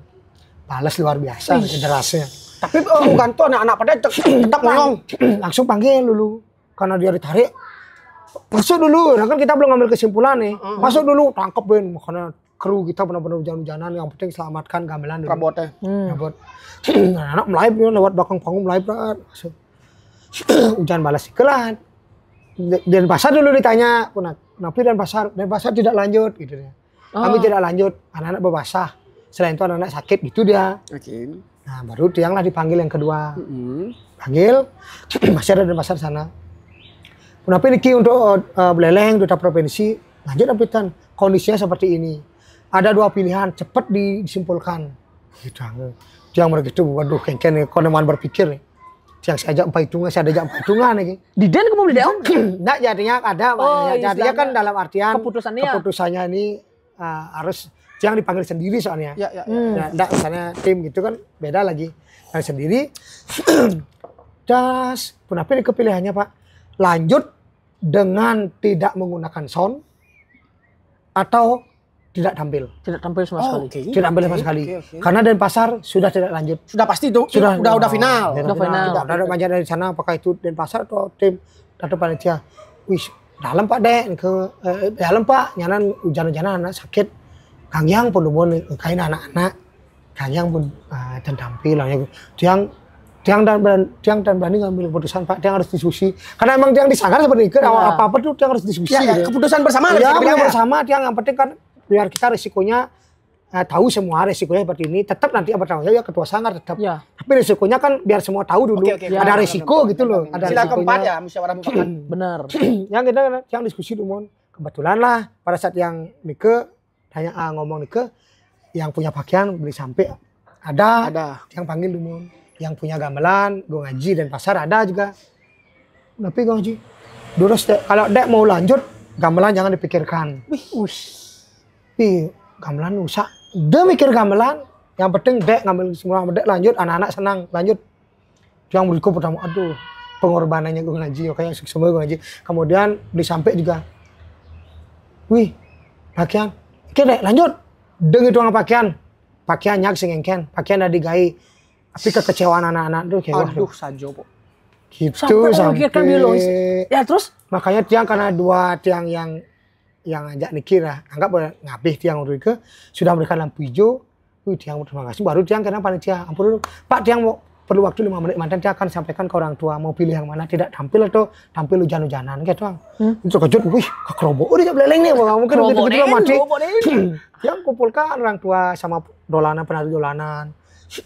Balas luar biasa derasnya. Tapi bukan tuh anak-anak pada tetap ngomong. Langsung panggil dulu karena dia ditarik. Masuk dulu, nah kan kita belum ngambil kesimpulan nih. Masuk dulu, tangkep Ben karena kru kita benar-benar hujan-hujanan, yang penting selamatkan gamelan dulu. Rabotnya. Rabot. Anak melive lewat belakang panggung melive berat. Hujan balas ikelan. Denpasar dulu ditanya, kenapa Denpasar tidak lanjut gitu ya. Kami tidak lanjut, anak-anak berbasah. Selain itu anak-anak sakit gitu dia. Oke. Nah, baru tiang lah dipanggil yang kedua. Panggil, masih ada Denpasar sana. Kenapa ini untuk Beleleng, duta provinsi, lanjut apitan. Kondisinya seperti ini. ada dua pilihan, cepat disimpulkan. Gitu. Yang mereka itu, waduh, kengken nih, koneman berpikir nih. Yang saya ajak 4 hitungan, saya ajak 4 hitungan nih. Di Den kamu beli deong? Nggak, jadinya ada. Jadinya kan dalam artian keputusannya ini harus yang dipanggil sendiri soalnya. Nggak, misalnya tim gitu kan beda lagi. Yang sendiri. Das, kenapa ini kepilihannya Pak? Lanjut dengan tidak menggunakan sound atau tidak tampil. Tidak tampil sama sekali. Okay. Tidak tampil sama sekali. Okay. Karena Denpasar sudah tidak lanjut. Sudah pasti itu. Udah final. Udah final. Tidak ada banyak dari sana apakah itu Denpasar atau tim atau panitia. Wih, dalam Pak Dek ke dalam Pak, nyanan hujan-hujanan anak sakit. Kang Yang pun lumon kain anak-anak. Kang Yang pun dan tampil lah. Tiang dan berani ngambil keputusan Pak, Tiang harus diskusi. Karena emang Tiang disangka seperti itu, apa-apa tuh Tiang harus diskusi. Ya, keputusan bersama. Ya, bersama Tiang, yang penting kan biar kita risikonya tahu semua risikonya seperti ini. Tetap nanti apa tahu ya ketua sanggar tetap. Ya. Tapi risikonya kan biar semua tahu dulu. Ada risiko gitu loh. Ada sila keempat ya, musyawarah mufakat. Benar. Yang kita Tiang diskusi dulu, kebetulan lah pada saat yang Nike ngomong Nike, yang punya pakaian beli sampai ada. Yang panggil dulu. Yang punya gamelan, gue ngaji dan pasar ada juga. Tapi gue ngaji. Terus kalau Dek mau lanjut, gamelan jangan dipikirkan. Wih, gamelan usah. Dia mikir gamelan, yang penting Dek ngambil semua, Dek lanjut, anak-anak senang, lanjut. Yang berikut pertama, aduh, pengorbanannya gue ngaji, kayak semua gue ngaji. Kemudian beli sampai juga. Wih, pakaian. Oke Dek, lanjut. Dengan tuang pakaian. Pakaian nyak singengken, pakaian ada digai. Tapi kekecewaan anak-anak tuh kayak aduh sajo po. Gitu sampai biologis. Ya terus makanya Tiang karena dua Tiang yang ajak Niki lah, anggap boleh ngabih Tiang Urike sudah memberikan lampu hijau. Tiang terima kasih, baru Tiang karena panitia ampun dulu Pak, Tiang mau perlu waktu 5 menit, mantan Tiang akan sampaikan ke orang tua mau pilih yang mana, tidak tampil atau tampil hujan-hujanan gitu Bang. Terkejut, wih kekerobok udah beleleng nih Bang, mungkin begitu mati. Tiang kumpulkan orang tua sama dolanan, penari dolanan.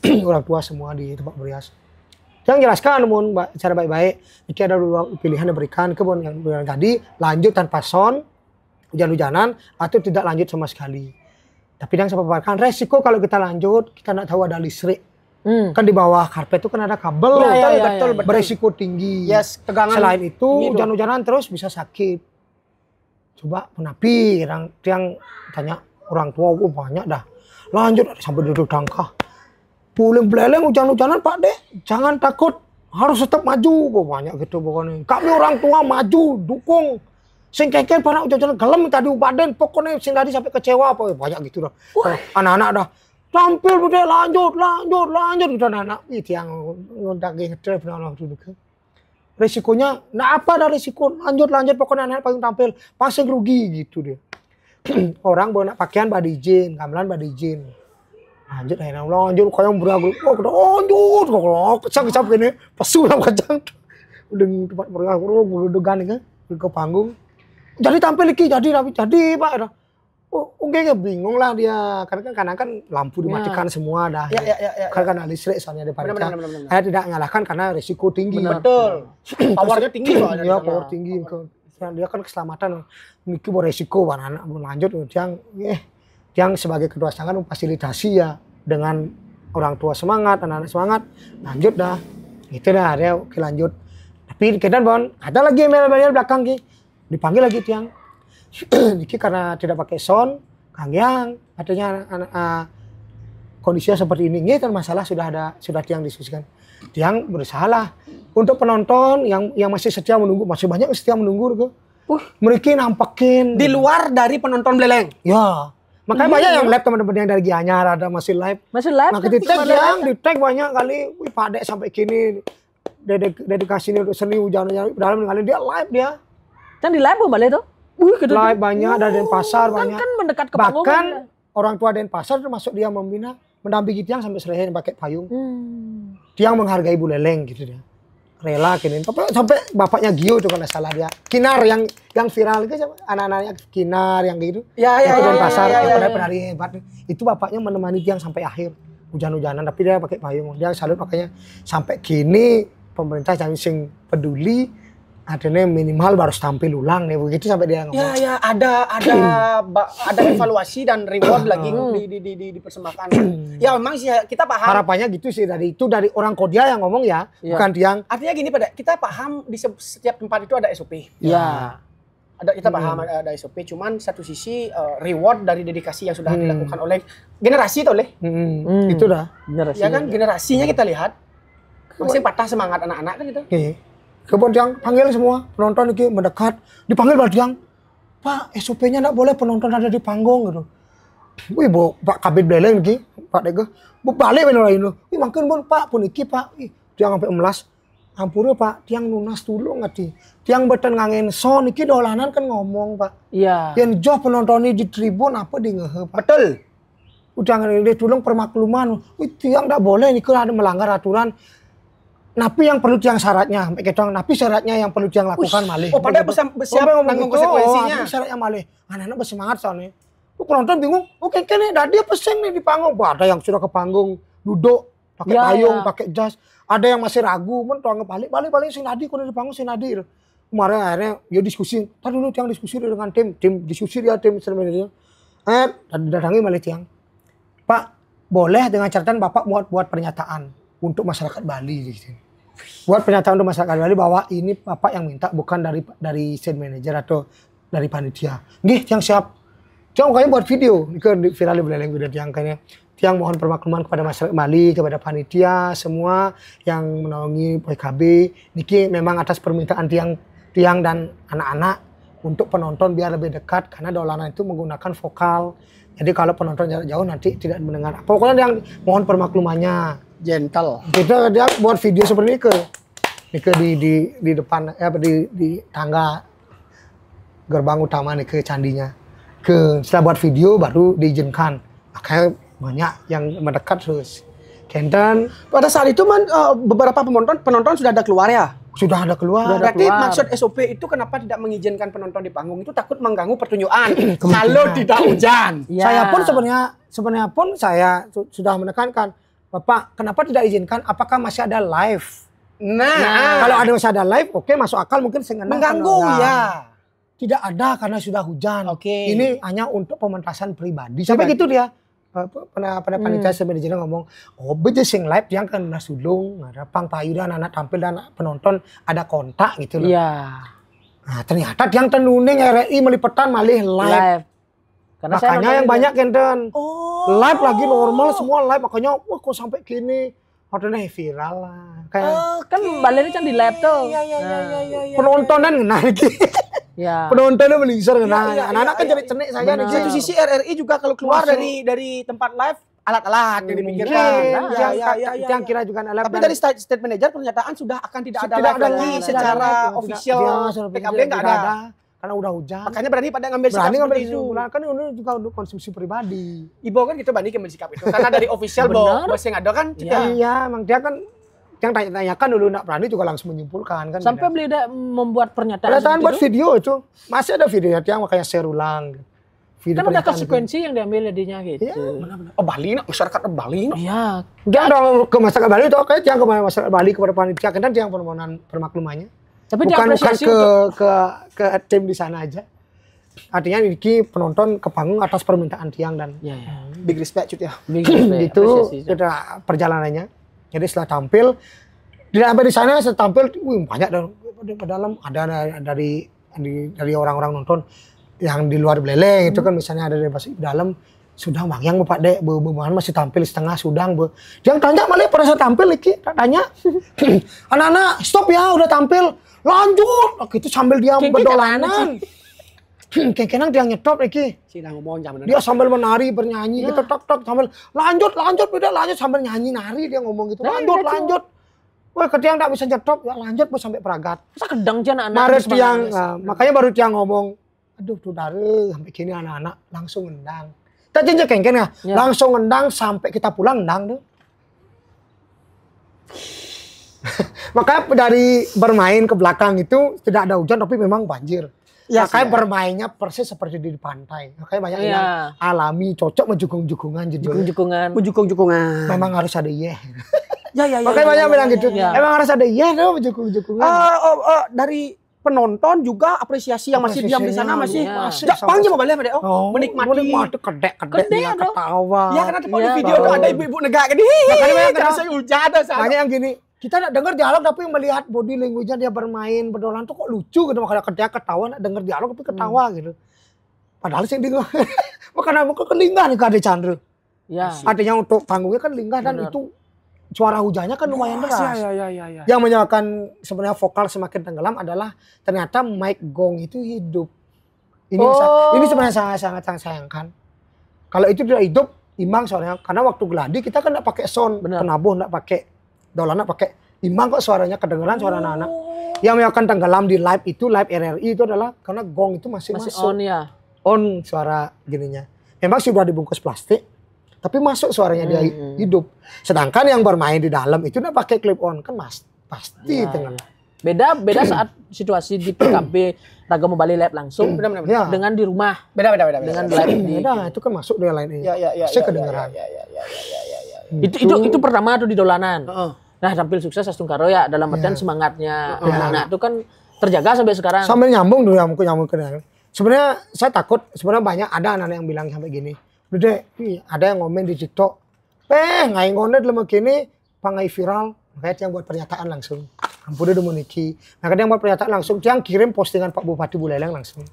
Orang tua semua di tempat berias. Yang jelaskan namun cara baik-baik. Jika ada dua pilihan yang diberikan kebun yang tadi lanjut tanpa sound, hujan-hujanan atau tidak lanjut sama sekali. Tapi yang saya paparkan resiko kalau kita lanjut kita nggak tahu ada listrik. Kan di bawah karpet itu kan ada kabel. Betul. Beresiko tinggi. Yes, tegangan. Selain itu hujan-hujanan terus bisa sakit. Coba penapi yang tanya orang tua banyak dah. Lanjut sampai duduk tangkah. Pulang beleleng hujan-hujanan Pak Dek, jangan takut, harus tetap maju, banyak gitu pokoknya. Kami orang tua maju, dukung. Sing keken pada hujan-hujanan gelem tadi upaden, pokoknya sing tadi sampai kecewa apa banyak gitu dah. Anak-anak dah tampil udah lanjut gitu anak-anak. Itu yang ngontak ngedrive anak dulu kan. Resikonya, nah apa ada resiko lanjut pokoknya anak paling tampil, pasti rugi gitu dia. Orang bawa pakaian badi izin, gamelan badi izin. Lanjut kayak beragu. Lanjut kecap gini pesu lah kacang udah tempat beragu degan kan ke panggung jadi tampil lagi jadi Pak enggak bingung lah dia karena kan lampu dimatikan semua dah karena listrik soalnya di panitia saya tidak nyalahkan karena risiko tinggi betul powernya tinggi ya power tinggi dia kan keselamatan ini beresiko anak lanjut yang sebagai ketua sanggar memfasilitasi ya dengan orang tua semangat, anak-anak semangat, lanjut dah. Itu dah dia oke lanjut. Tapi kedan Bon, ada lagi email belakang ki. Dipanggil lagi Tiang. Niki karena tidak pakai sound, Kang Yang katanya kondisinya seperti ini. Ini kan masalah sudah Tiang diskusikan. Tiang berusaha lah untuk penonton yang masih setia menunggu, masih banyak setia menunggu tuh. Mereka nampakin di luar dari penonton beleleng. Ya. Makanya banyak yang live teman-teman yang dari Gianyar ada masih live. Nah, di tag banyak kali. Wih Pak Dek sampai kini dedikasi ini untuk seni hujan-hujan dalam kali dia live dia. Kan di live balik tuh. Live banyak dari Denpasar banyak. Kan mendekat ke panggung. Bahkan orang tua Denpasar termasuk dia membina mendampingi Tiang sampai selesai pakai payung. Tiang menghargai Bu Leleng gitu dia. Rela kini sampai bapaknya Gio itu kalau salah dia Kinar yang viral itu anak-anaknya Kinar yang gitu Denpasar penari hebat itu bapaknya menemani Tiang sampai akhir hujan-hujanan tapi dia pakai payung dia salut makanya sampai kini pemerintah jangan sing peduli Artinya minimal harus tampil ulang nih begitu sampai dia ngomong. Ya, ada evaluasi dan reward lagi dipersembahkan. Ya memang sih kita paham. Harapannya gitu sih dari orang Kodia yang ngomong ya, bukan Tiang. Artinya gini kita paham di setiap tempat itu ada SOP. Ya. Kita paham ada SOP, cuman satu sisi reward dari dedikasi yang sudah dilakukan oleh generasi Itu dah. Generasi. Ya kan generasinya kita lihat masih patah semangat anak-anak kan gitu. Kemudian Tiang panggil semua penonton ini mendekat, dipanggil Pak Tiang. Pak, SOP-nya enggak boleh penonton ada di panggung gitu. Wih, Pak Kabid Beleng iki, Pak Dege. Balik bener lain lu. Wih, makin pun Pak pun iki Pak. Tiang sampai emelas. Ampura Pak, tiang nunas dulu ngerti. Tiang beten ngangen son, iki dolanan kan ngomong Pak. Iya. Yang jauh penonton di tribun apa di ngehe Pak. Betul. Udah ngene tulung permakluman. Tiang tidak boleh ini ada melanggar aturan. Napi yang perlu tiang syaratnya, napi syaratnya yang perlu tiang lakukan malih. Oh, pada bersiap nanggung konsekuensinya. Syaratnya malih. Anak-anak bersemangat soalnya. Penonton bingung, oke kene dia pesen nih di panggung. Ada yang sudah ke panggung duduk pakai payung, pakai jas. Ada yang masih ragu, tuang balik sing Nadi kudu dipanggul sing Nadi. Kemarin akhirnya dia diskusi. Tadi dulu tiang diskusi dengan tim diskusi dia tim sebenarnya. Datangi malah tiang. Pak, boleh dengan catatan Bapak buat pernyataan untuk masyarakat Bali gitu. Buat pernyataan untuk masyarakat Bali bahwa ini Bapak yang minta bukan dari sales manager atau dari panitia. Nggih, tiang siap. Tiang kayaknya buat video, ini viral di Beleleng video tiang kayaknya. Tiang mohon permakluman kepada masyarakat Bali, kepada panitia, semua yang menaungi PKB. Niki memang atas permintaan tiang dan anak-anak untuk penonton biar lebih dekat karena dolanan itu menggunakan vokal. Jadi kalau penonton jarak jauh nanti tidak mendengar. Pokoknya yang mohon permaklumannya. Gentle. Kita dia buat video seperti ini di depan di tangga gerbang utama nih ke candinya. Setelah buat video baru diizinkan. Makanya banyak yang mendekat terus. Kenten pada saat itu beberapa penonton sudah ada keluar ya? Sudah ada keluar. Berarti maksud SOP itu kenapa tidak mengizinkan penonton di panggung itu takut mengganggu pertunjukan kalau tidak hujan. Ya. Saya pun sebenarnya pun saya sudah menekankan, Bapak, kenapa tidak izinkan? Apakah masih ada live? Nah, kalau ada masih ada live, oke, masuk akal mungkin mengganggu ya. Tidak ada karena sudah hujan. Ini hanya untuk pementasan pribadi. Sampai gitu dia. Pada panitia sebenarnya ngomong, beje sing live yang kan sulung, ada pang payu dan anak tampil dan penonton ada kontak gitu loh. Iya. Nah, ternyata yang tenuning RRI melipetan malih live. Karena makanya yang banyak kenten. Live lagi normal semua live, makanya wah kok sampai gini. Orangnya viral lah. Kayak kan balernya kan di live tuh. Iya. Penontonan ngena iki. Ya. Penontonnya melingsir ngena. Anak-anak kan jadi cenik saya di satu sisi RRI juga kalau keluar dari tempat live alat-alat yang dipikirkan. Yang kira juga alat. Tapi dari state manager pernyataan sudah akan tidak ada lagi secara official PKB nggak ada. Karena udah hujan. Makanya berani pada ngambil sikap seperti itu. Kan ini juga untuk konsumsi pribadi. Ibu kan gitu berani ngambil sikap itu. Karena dari official bos yang ada kan. Iya, emang dia kan yang tanya-tanyakan dulu nak berani juga langsung menyimpulkan kan. Sampai beli membuat pernyataan buat video itu. Masih ada videonya dia makanya share ulang. Video kan ada konsekuensi yang diambil jadinya gitu. Iya, benar-benar. Bali, masyarakat Bali. Iya. Dia dong ke masyarakat Bali itu oke, yang ke masyarakat Bali kepada panitia kan dia yang permohonan permaklumannya. Tapi bukan ke tim di sana aja. Artinya ini penonton ke panggung atas permintaan tiang dan big respect cut ya. Itu kita perjalanannya. Jadi setelah tampil sampai di sana setelah tampil banyak dalam ada dari orang-orang nonton yang di luar Beleleng itu kan misalnya ada dari dalam Sudang Bang yang Bapak Dek beban masih tampil setengah Sudang Yang tanya malah pada saat tampil iki tanya anak-anak stop ya udah tampil lanjut gitu sambil dia berdolanan. Kenang dia nyetop iki. Dia sambil menari bernyanyi gitu tok sambil lanjut beda lanjut sambil nyanyi nari dia ngomong gitu. Lanjut. Wah, ketika enggak bisa nyetop ya lanjut sampai peragat. Masa kedang aja anak-anak. Makanya baru dia ngomong, aduh tuh dari sampai gini anak-anak langsung ngendang. Kita jenjek kengken ya. Langsung ngendang sampai kita pulang ngendang tuh. Makanya dari bermain ke belakang itu tidak ada hujan tapi memang banjir. Makanya bermainnya persis seperti di pantai. Makanya banyak yang alami, cocok menjukung-jukungan. Menjukung-jukungan. Memang harus ada Ya. Makanya banyak bilang gitu. Emang harus ada tuh menjukung-jukungan. Dari penonton juga apresiasi yang masih diam di sana masih Jepang aja balik deh menikmati kedek Kedek, dia ketawa. ya karena di Iya, video tuh ada ibu-ibu negak gini terus saya hujan sana Banyak yang gini, kita nak dengar dialog tapi melihat body language-nya dia bermain berdolan tuh kok lucu gitu, makanya kedek ketawa nak dengar dialog tapi ketawa gitu. Padahal sih dia makanya muka kelingan nih Kade Chandra. Ya. Artinya untuk panggungnya kan linggah dan Benar. itu suara hujannya kan lumayan deras. ya. Yang menyebabkan sebenarnya vokal semakin tenggelam adalah ternyata mic gong itu hidup. Ini sebenarnya sangat sayangkan. Kalau itu tidak hidup, imbang suaranya. Karena waktu geladi kita kan nggak pakai sound, Benar. penabuh nggak pakai, dolan nggak pakai. Imbang kok suaranya kedengeran suara anak-anak. Yang menyebabkan tenggelam di live itu, live RRI itu adalah karena gong itu masih masuk. On ya. On suara gininya. Memang sudah dibungkus plastik, tapi masuk suaranya dia hidup. Sedangkan yang bermain di dalam itu udah pakai clip on kan pasti tenggelam. Beda saat situasi di PKB Raga Mobali Live langsung benar Ya. dengan di rumah beda dengan live di Beda, itu kan masuk dia lain ini. ya Pasti kedengeran. itu pertama tuh di dolanan. Heeh. Nah, tampil sukses Astungkaro ya dalam artian semangatnya anak-anak itu kan terjaga sampai sekarang. Sambil nyambung dulu nyambung ke dia. Sebenarnya saya takut, sebenarnya banyak ada anak-anak yang bilang sampai gini. Udah deh, ada yang ngomen di TikTok. Ngai ngonet lemah kini pangai viral. Makanya yang buat pernyataan langsung. Ampun udah meniki. Makanya yang buat pernyataan langsung, yang kirim postingan Pak Bupati Buleleng langsung.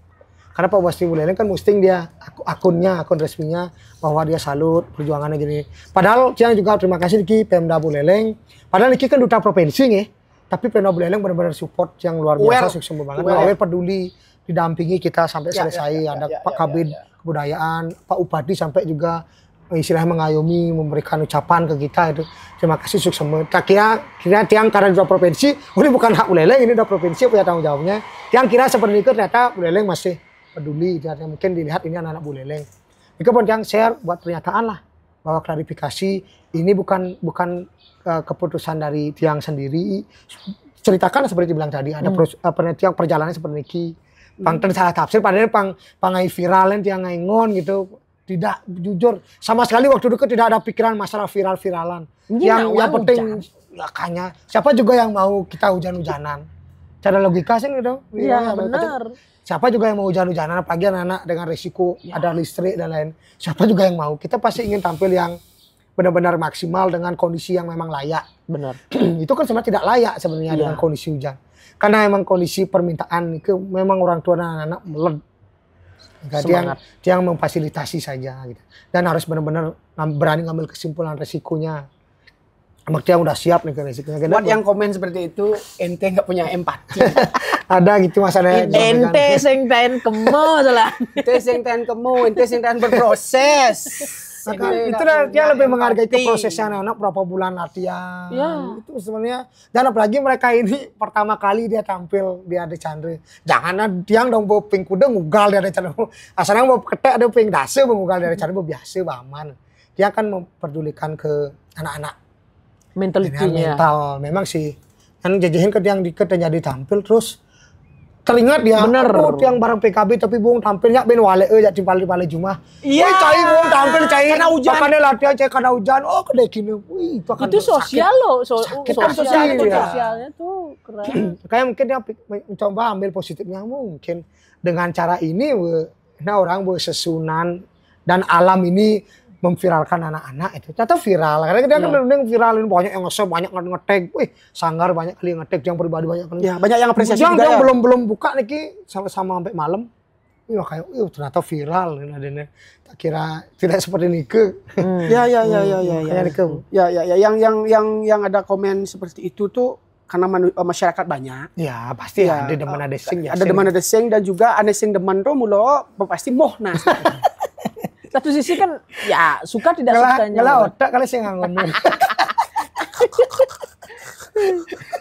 Karena Pak Bupati Buleleng kan posting dia akun resminya bahwa dia salut perjuangannya gini. Padahal yang juga terima kasih Niki Pemda Buleleng. Padahal Niki kan duta provinsi nih, tapi Pemda Buleleng benar-benar support yang luar biasa, sukses banget. Aware peduli, didampingi kita sampai selesai. Ada Pak Kabid Kebudayaan, Pak Upati sampai juga istilahnya mengayomi, memberikan ucapan ke kita itu. Terima kasih sukses semua. Tak kira tiang karena dua provinsi, ini bukan hak Buleleng, ini udah provinsi punya tanggung jawabnya. Tiang kira seperti itu ternyata Buleleng masih peduli, ternyata mungkin dilihat ini anak-anak Buleleng. Itu pun yang share buat pernyataan lah bahwa klarifikasi ini bukan keputusan dari tiang sendiri. Ceritakan seperti dibilang tadi ada tiang perjalanan seperti Niki. Pang salah tafsir padahal pangai viralin tiang ngon gitu. Tidak jujur sama sekali waktu itu tidak ada pikiran masalah viral-viralan. Yang penting kayaknya siapa juga yang mau kita hujan-hujanan. Cara logika sih gitu. Iya benar. Siapa juga yang mau hujan-hujanan apalagi anak-anak dengan risiko ada listrik dan lain. Siapa juga yang mau. Kita pasti ingin tampil yang benar-benar maksimal dengan kondisi yang memang layak. Benar. Itu kan sebenarnya tidak layak sebenarnya dengan kondisi hujan. Karena memang kondisi permintaan itu memang orang tua dan anak-anak meled. Dia yang memfasilitasi saja gitu. Dan harus benar-benar berani ngambil kesimpulan resikonya. Mak dia udah siap nih ke resikonya. Buat yang komen seperti itu, ente nggak punya empati. Ada gitu masalahnya. Ente sing ten kemo lah. Ente sing ten kemo, ente sing ten berproses. Maka itu dia lebih menghargai prosesnya anak-anak berapa bulan latihan. Ya. Itu sebenarnya. Dan apalagi mereka ini pertama kali dia tampil di Ade Chandra. Jangan tiang dong bawa ping kuda ngugal di Ade Chandra. Asalnya bawa ketek ada ping dase ngugal di Ade Chandra biasa aman. Dia akan memperdulikan ke anak-anak. Mentalitinya. Mental memang sih. Kan jajahin ke yang diket dan jadi tampil terus teringat dia, aduh yang barang PKB tapi bung tampilnya ben wale ya di pale Jumah. Iya. Cai bung tampil cai karena hujan. Makanya latihan cai karena hujan. Oh kedai kini. Wih itu akan itu sosial loh. Sosialnya tuh keren. Kayak mungkin dia mencoba ambil positifnya mungkin dengan cara ini nah orang sesunan dan alam ini memviralkan anak-anak itu. Ternyata viral. Karena dia kan benar-benar viralin banyak yang nge-share, banyak nge-tag. Wih, Sanggar banyak kali nge-tag yang pribadi banyak kali. Ya, banyak yang apresiasi juga ya. belum buka nih sama sampai malam. Iya kayak ternyata viral ini. Tak kira tidak seperti Nike. Ya. Yang ada komen seperti itu tuh karena masyarakat banyak. Ya, pasti ada demen ada sing ya. Ada demen ada sing dan juga ada sing demen tuh mulo pasti moh nah. Satu sisi kan ya suka tidak sukanya. Ngelah otak kali sih ngomong.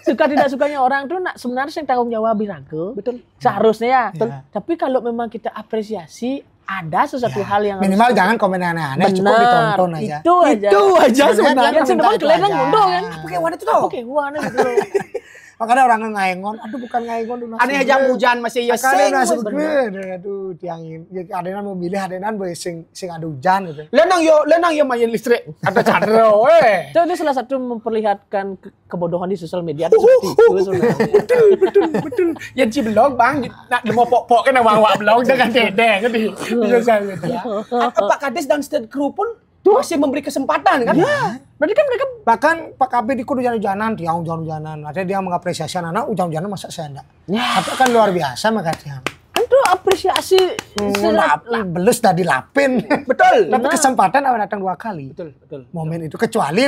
Suka tidak sukanya orang tuh sebenarnya yang tanggung jawab birago. Betul. Seharusnya ya. Betul. Tapi kalau memang kita apresiasi ada sesuatu hal yang minimal jangan komen aneh-aneh, cukup ditonton aja. Itu aja sebenarnya. Yang sebenarnya kelihatan mundur kan. Pakai warna itu tuh. Pakai warna gitu loh. Makanya orang ngaengon, aduh bukan ngaengon dulu. Aneh jam hujan masih ya Makanya sing. nasi aduh tiangin. Ya adenan memilih adenan boy sing ada hujan gitu. Lenang yo main listrik. Ada Chandra weh. Itu salah satu memperlihatkan kebodohan di sosial media itu seperti itu sebenarnya. Betul. Yang ci blog bang, nak demo pok-pok kan awak blog dengan dedeng kan di sosial media. Pak Kades dan state crew pun masih memberi kesempatan kan? Ya. Berarti kan mereka Bahkan Pak KB di kudu hujan-hujanan, tiang hujan-hujanan. Artinya dia mengapresiasi anak hujan-hujanan masa saya enggak. Tapi kan luar biasa makanya. kan tuh apresiasi Belus dah dilapin. Betul. Tapi kesempatan awak datang 2 kali. Betul. Momen itu kecuali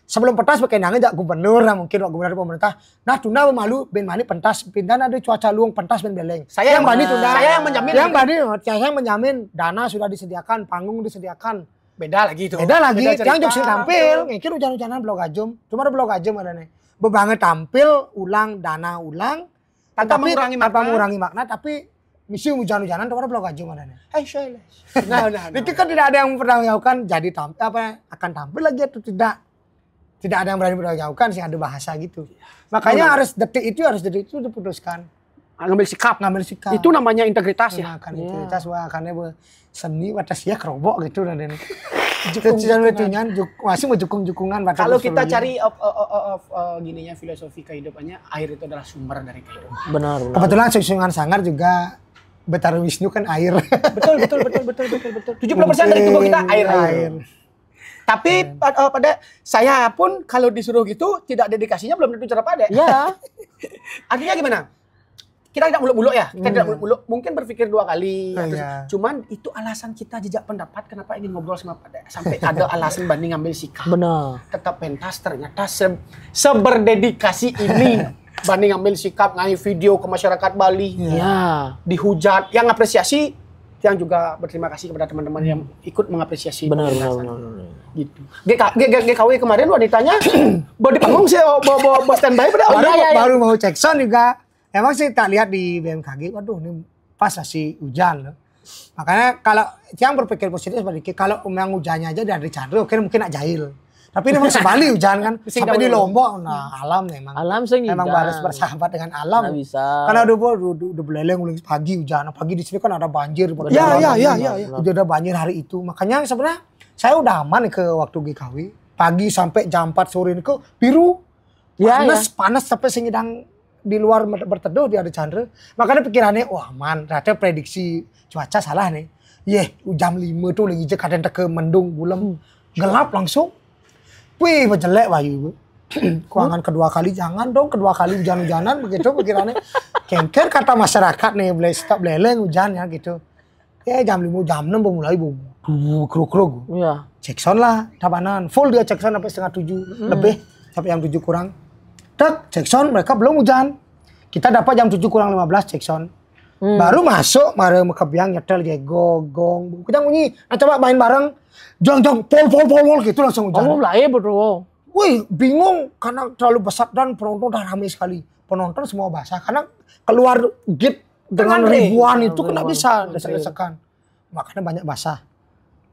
sebelum pentas pakai nangis jak gubernur lah mungkin gubernur pemerintah. Nah tunda malu ben mani pentas pindah ada cuaca luang pentas ben beleng. Saya yang bani tunda. Saya yang menjamin. Saya yang menjamin dana sudah disediakan, panggung disediakan. Beda lagi itu. Beda lagi. Yang joksin tampil, ngikir hujan-hujanan blog ajum. Cuma ada blog ajum ada nih. Bebanget tampil, ulang dana ulang. Tanpa Tapi mengurangi makna tapi misi hujan-hujanan itu ada blog ajum ada nih. Nah. Itu kan tidak ada yang pernah melakukan jadi akan tampil lagi atau tidak. Tidak ada yang berani berjauhkan sih ada bahasa gitu. Makanya harus detik itu diputuskan. Ngambil sikap. Itu namanya integritas ya. Kan integritas karena seni batas ya kerobok gitu dan jukung-jukungan masih mau jukung-jukungan. Kalau kita cari gininya filosofi kehidupannya, air itu adalah sumber dari kehidupan. benar. Kebetulan Sungai Sanggar juga Betara Wisnu kan air. Betul. 70% dari tubuh kita air. Tapi pada saya pun kalau disuruh gitu tidak dedikasinya belum tentu cara pada. Ya. Artinya gimana? Kita tidak muluk-muluk ya. Kita tidak muluk-muluk. Mungkin berpikir 2 kali. Cuman itu alasan kita jejak pendapat kenapa ingin ngobrol sama Pada. Sampai ada alasan banding ngambil sikap. Benar. Tetap pentas ternyata seberdedikasi ini banding ngambil sikap ngasih video ke masyarakat Bali. Ya. Dihujat. Yang apresiasi yang juga berterima kasih kepada teman-teman yang ikut mengapresiasi. Benar. Gitu. GKW kemarin wanitanya bawa di panggung sih, bawa standby pada baru mau cek sound juga. Emang sih tak lihat di BMKG, waduh ini pas masih hujan loh. Makanya kalau yang berpikir positif seperti kalau memang hujannya aja dari Chandra, mungkin nak jahil. Tapi ini memang sebali hujan kan, sampai di Lombok, nah alam memang. Alam sih memang harus bersahabat dengan alam. Nggak bisa. Karena udah beleleng pagi hujan, pagi di sini kan ada banjir. Ya. Udah ada banjir hari itu, makanya sebenarnya saya udah aman ke waktu GKW. Pagi sampai jam 4 sore ini ke biru. Panas sampai singidang di luar berteduh di ada Chandra. Makanya pikirannya, wah aman, ternyata prediksi cuaca salah nih. Jam 5 tuh lagi kadang ke mendung, bulan gelap langsung. Wih, jelek Bayu. Kuangan kedua kali jangan dong, kedua kali hujan-hujanan begitu pikirannya. Kengker kata masyarakat nih, stop beleng hujan ya gitu. Jam 5, jam 6 mulai kruk-kruk. Iya. Cek sound lah, tabanan. Full dia cek sound sampai setengah 7 lebih, sampai jam 7 kurang. Cek sound mereka belum hujan. Kita dapat jam 7 kurang 15 cek sound. Baru masuk, mari kebiang nyetel gong. Kita bunyi, coba main bareng. Jong, pol gitu langsung hujan. Kamu mulai bro. Wih, bingung karena terlalu besar dan penonton udah ramai sekali. Penonton semua basah karena keluar gate dengan ribuan itu kan nggak bisa desek-desekan. Makanya banyak basah.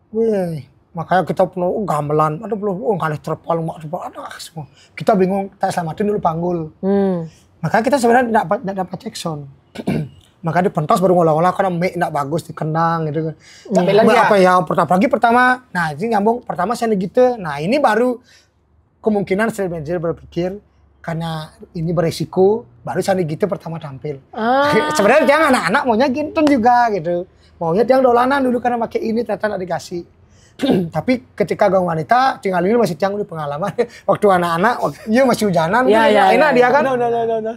Wih, makanya kita penuh gamelan, ada belum kali terpal, ada semua. Kita bingung, kita selamatin dulu panggul. Makanya kita sebenarnya tidak dapat cek sound. Maka di pentas baru ngolah-ngolah karena mic enggak bagus dikenang gitu. Tampilan apa ya pertama. Nah, ini nyambung pertama saya gitu. Nah, ini baru kemungkinan sales manager berpikir karena ini beresiko, baru saya gitu pertama tampil. Sebenarnya jangan anak-anak maunya gintun juga gitu. Maunya yang dolanan dulu karena pakai ini ternyata enggak dikasih. Tapi ketika gang wanita tinggal ini masih tiang di pengalaman waktu anak-anak masih hujanan. Enak dia kan.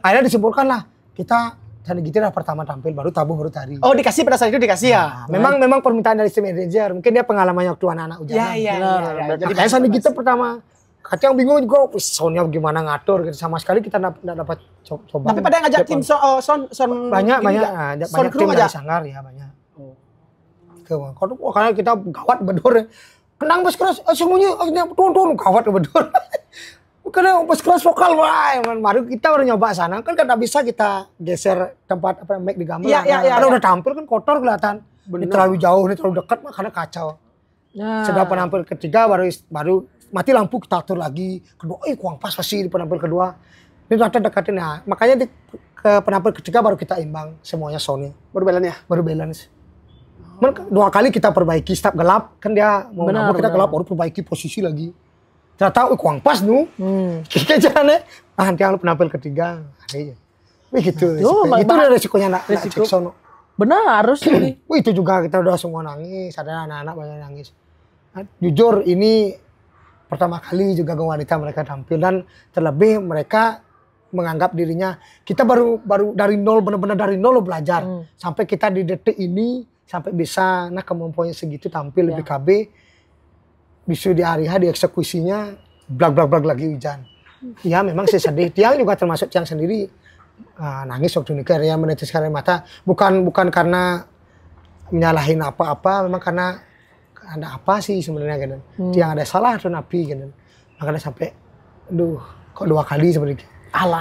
Akhirnya disimpulkan lah kita dan gitu lah pertama tampil baru tabuh baru tari. Oh dikasih pada saat itu dikasih ya? Memang permintaan dari sales manager. Mungkin dia pengalamannya waktu anak-anak hujanan. Iya. Jadi kayak sana gitu pertama. Kadang bingung juga soundnya gimana ngatur gitu. Sama sekali kita nggak dapat coba. Tapi pada yang ngajak tim sound banyak tim dari Sanggar ya banyak. Karena kita gawat bedor. Kenang bus keras semuanya turun gawat bedor. Karena pas kelas vokal baru kita baru nyoba sana kan nggak bisa kita geser tempat mic di gamelan. Karena udah tampil kan kotor kelihatan. Ini terlalu jauh, ini terlalu dekat makanya kacau. Sudah penampil ketiga baru mati lampu kita atur lagi. Kedua, kurang pas pasti di penampil kedua. Ini rata dekatin. Nah, makanya ke penampil ketiga baru kita imbang semuanya Sony. Baru balance ya? Baru balance. Dua kali kita perbaiki stop gelap kan dia mau kita gelap baru perbaiki posisi lagi. Ternyata kurang pas nu. Kita jalannya nanti yang penampil ketiga. Begitu. Itu resikonya nak cek sono. Benar harus ini. Itu juga kita udah semua nangis, ada anak-anak banyak nangis. Jujur ini pertama kali juga wanita mereka tampil dan terlebih mereka menganggap dirinya kita baru dari nol, benar-benar dari nol belajar sampai kita di detik ini sampai bisa kemampuannya segitu tampil di BKB bisa di hari di eksekusinya blag lagi hujan. Ya memang saya sedih. Tiang juga termasuk Tiang sendiri nangis waktu nikah ya, meneteskan air mata bukan karena menyalahin apa-apa, memang karena ada apa sih sebenarnya kan. Tiang ada salah atau napi kan. Makanya sampai kok 2 kali seperti itu.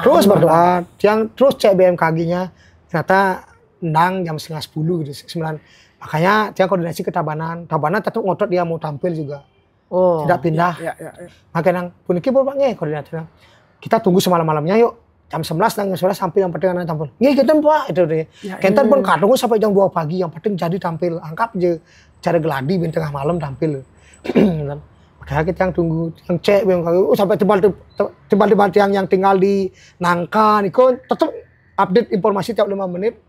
Terus berdoa, Tiang terus cek BMKG-nya, ternyata endang jam 9:30 gitu, 9. Makanya Tiang koordinasi ke Tabanan tetap ngotot dia mau tampil juga. Tidak pindah. Ya. Makanya puniki Pak nge koordinator. Kita tunggu semalam-malamnya yuk. Jam 11 sampai yang penting anak tampil. Nge kita Pak itu deh. Kentar pun kadang sampai jam 2 pagi yang penting jadi tampil. Anggap aja cara geladi tengah malam tampil. Makanya kita yang tunggu, yang cek sampai tebal yang tinggal di Nangka Niko tetap update informasi tiap 5 menit.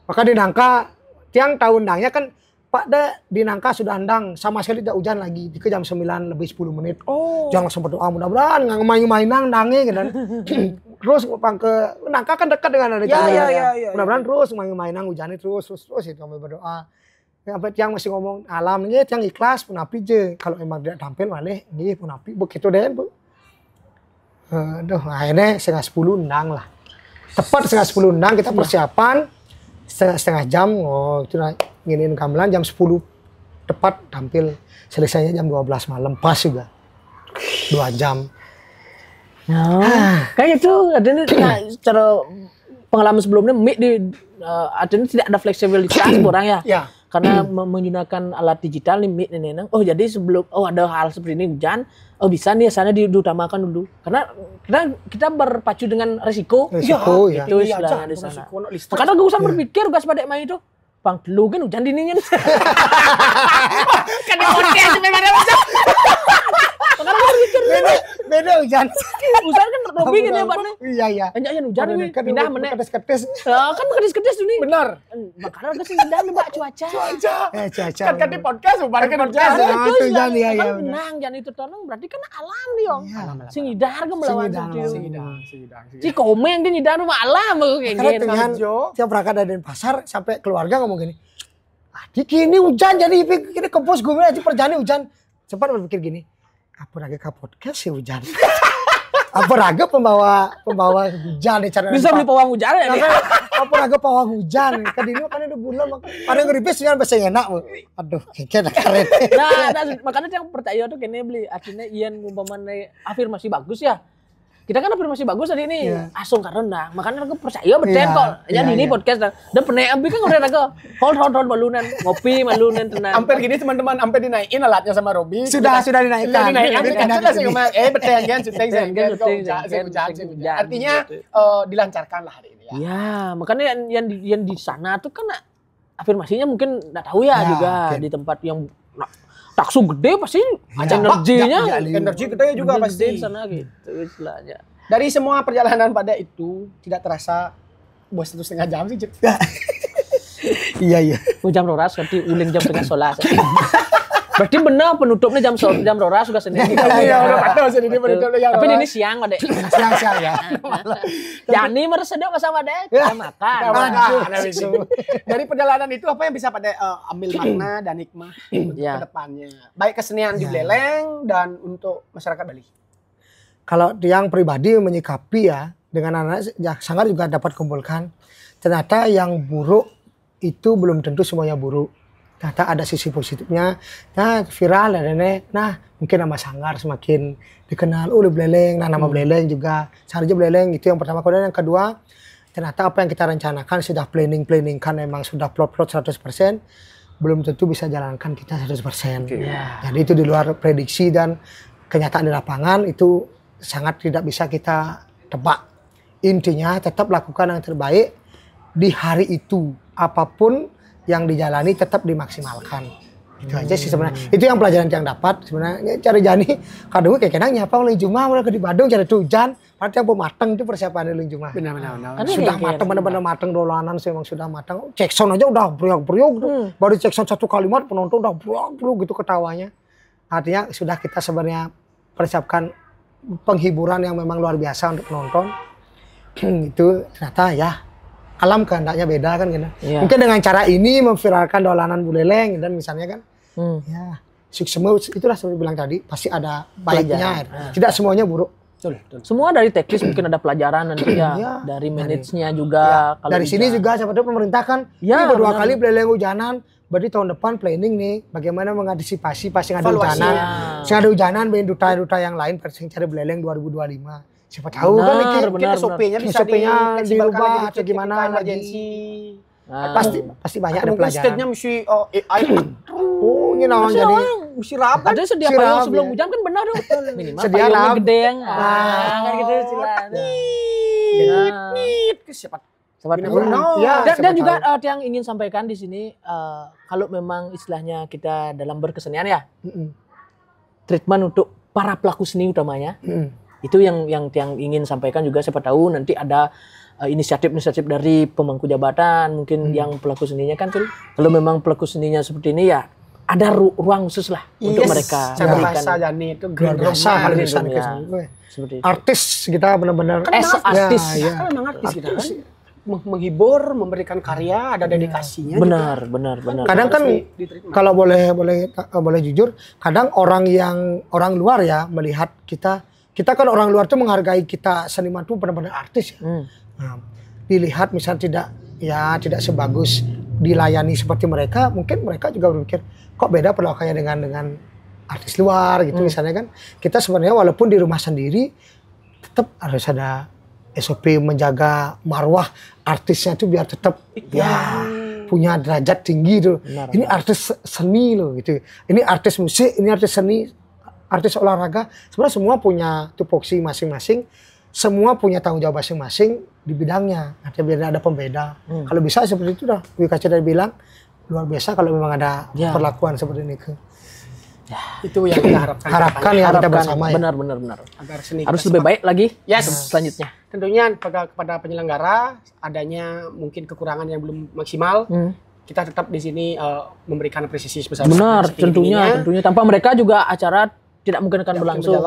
Maka di Nangka Tiang tahu endangnya kan Pak di Nangka sudah endang sama sekali tidak hujan lagi. Di jam 9 lebih 10 menit. Jangan langsung berdoa mudah-mudahan nggak main-mainan endangnya gitu. Terus ke Nangka kan dekat dengan ada jalan. Mudah-mudahan terus main-mainan hujannya terus itu kami berdoa. Sampai Tiang masih ngomong alamnya Tiang ikhlas pun api je kalau emang tidak tampil malih nggih pun api begitu deh Bu. Akhirnya 9:30 endang lah. Tepat 9:30 endang kita persiapan setengah jam itu nginin gamelan jam 10 tepat tampil selesainya jam 12 malam pas juga 2 jam. Kayak itu ada cara pengalaman sebelumnya artinya tidak ada fleksibilitas orang ya. Karena menggunakan alat digital nih mic ini. Jadi sebelum ada hal seperti ini hujan, bisa nih sana diutamakan dulu. Karena kita berpacu dengan resiko. Ya. Itu istilahnya di sana. Makanya gak usah berpikir gas pada main itu. Bang, lu kan hujan dingin. Kan di podcast memang ada hujan. Makanya berpikir beda hujan. Hujan kan Robi kan ya Pak nih. Iya. Enggak hujan nih pindah meneh. Ketes-ketes. Kan ketes-ketes nih. Benar. Makanya gak sih pindah nih Mbak cuaca. Cuaca. Kan di podcast bareng podcast. Itu hujan ya. Benang jangan itu tolong berarti kan alam nih Om. Sing ngidar ke melawan si komeng dia ngidar malam kayak gitu. Tiap berangkat dari pasar sampai keluarga ngomong gini. Kini hujan jadi kita kompos gue aja perjalanan hujan. Sempat berpikir gini. Apa raga ke podcast sih hujan? Apa raga pembawa hujan nih cara bisa beli pawang hujan ya? Apa raga pawang hujan? Kadini kan ada bulan ada ngeripis dengan bahasa enak. Aduh, kayaknya keren. Nah, makanya yang percaya tuh kayaknya beli artinya Ian umpamanya afirmasi bagus ya. Kita kan afirmasi bagus tadi ini asung karena makanya aku percaya betul kok. Jadi ini podcast dan pernah ambil kan udah aku hold malunan ngopi malunan tenang. Hampir gini teman-teman hampir dinaikin alatnya sama Robi. Sudah dinaikkan. Artinya dilancarkan lah hari ini ya. Ya, makanya yang di sana tuh kan afirmasinya mungkin enggak tahu ya juga di tempat yang taksu gede pasti energinya energi gede juga pasti di sana gitu istilahnya. Dari semua perjalanan pada itu tidak terasa bos 1,5 jam sih. Iya. Jam roras nanti uling jam 11:30. Berarti benar penutupnya jam roras sudah sendiri. Iya udah patah sendiri penutupnya yang. Tapi ini siang Pak Dek. Siang ya. Jani meresedok sama Dek. Kita makan. Dari perjalanan itu apa yang bisa pada ambil makna dan hikmah ke depannya? Baik kesenian di Buleleng dan untuk masyarakat Bali. Kalau yang pribadi menyikapi ya dengan anak sangat juga dapat kumpulkan. Ternyata yang buruk itu belum tentu semuanya buruk. Ternyata ada sisi positifnya. Nah, viral ya Nenek. Nah, mungkin nama Sanggar semakin dikenal. Oleh Buleleng, nama Buleleng juga. Sarja Buleleng itu yang pertama. Kemudian yang kedua, ternyata apa yang kita rencanakan sudah planning kan memang sudah plot 100%. Belum tentu bisa jalankan kita 100%. Jadi itu di luar prediksi dan kenyataan di lapangan itu sangat tidak bisa kita tebak. intinya tetap lakukan yang terbaik di hari itu, apapun yang dijalani tetap dimaksimalkan. Itu aja sih sebenarnya. Itu yang pelajaran yang dapat sebenarnya. Cari jani kadang kayak kenang nyapa oleh Jumah mulai ke di Bandung cari hujan. Padahal yang pemateng itu persiapan oleh Jumah. Benar. Sudah matang, benar-benar matang dolanan sih memang sudah matang. Cekson aja udah beriak-beriak gitu. Baru cekson satu kalimat penonton udah beriak-beriak gitu ketawanya. Artinya sudah kita sebenarnya persiapkan penghiburan yang memang luar biasa untuk penonton. Itu ternyata ya alam kehendaknya beda kan gitu. Yeah. Mungkin dengan cara ini memviralkan dolanan buleleng dan misalnya kan. Ya, sukses itulah seperti bilang tadi pasti ada baiknya. Tidak semuanya buruk. Betul. Semua dari teknis mungkin ada pelajaran nanti ya. Dari manage-nya juga. Ya. Dari sini juga seperti pemerintah kan kedua kali buleleng hujanan. Berarti tahun depan planning nih bagaimana mengantisipasi pasti ada hujanan. Sehingga ada hujanan dengan duta-duta yang lain versi cari buleleng 2025. Siapa tahu kan mungkin SOP-nya bisa dirubah atau gimana lagi. Pasti banyak ada pelajaran. Stage-nya mesti AI. Ini namanya jadi mesti rapat. Ada sedia payung sebelum hujan kan benar dong. Minimal sedia payungnya gede yang kan gitu istilahnya. Siapa dan juga yang ingin sampaikan di sini kalau memang istilahnya kita dalam berkesenian ya. Treatment untuk para pelaku seni utamanya. Itu yang ingin sampaikan juga, siapa tahu nanti ada inisiatif dari pemangku jabatan mungkin yang pelaku seninya kan tuh kalau memang pelaku seninya seperti ini ya ada ruang khusus lah untuk mereka berikan. Jani itu luar biasa seperti itu. Artis kita benar-benar artis. Kan memang artis kita kan menghibur, memberikan karya, ada dedikasinya. Benar. Kadang kan kalau boleh jujur, kadang orang luar ya melihat kita kan orang luar tuh menghargai kita seniman tuh benar-benar artis ya. Nah, dilihat misalnya tidak sebagus dilayani seperti mereka, mungkin mereka juga berpikir kok beda perlakuannya dengan artis luar gitu misalnya kan. Kita sebenarnya walaupun di rumah sendiri tetap harus ada SOP menjaga marwah artisnya tuh biar tetap punya derajat tinggi tuh. Ini artis seni loh gitu. Ini artis musik, ini artis seni, artis olahraga. Sebenarnya semua punya tupoksi masing-masing. Semua punya tanggung jawab masing-masing di bidangnya. Artinya biar ada pembeda. Kalau bisa seperti itu dah. Wika Cedar bilang luar biasa kalau memang ada perlakuan seperti ini. Itu yang kita harapkan ya kita bersama ya. Benar. Agar seni harus lebih baik lagi. Selanjutnya. Tentunya kepada penyelenggara adanya mungkin kekurangan yang belum maksimal. Kita tetap di sini memberikan apresiasi sebesar. Benar, tentunya tanpa mereka juga acara tidak mungkin akan berlangsung.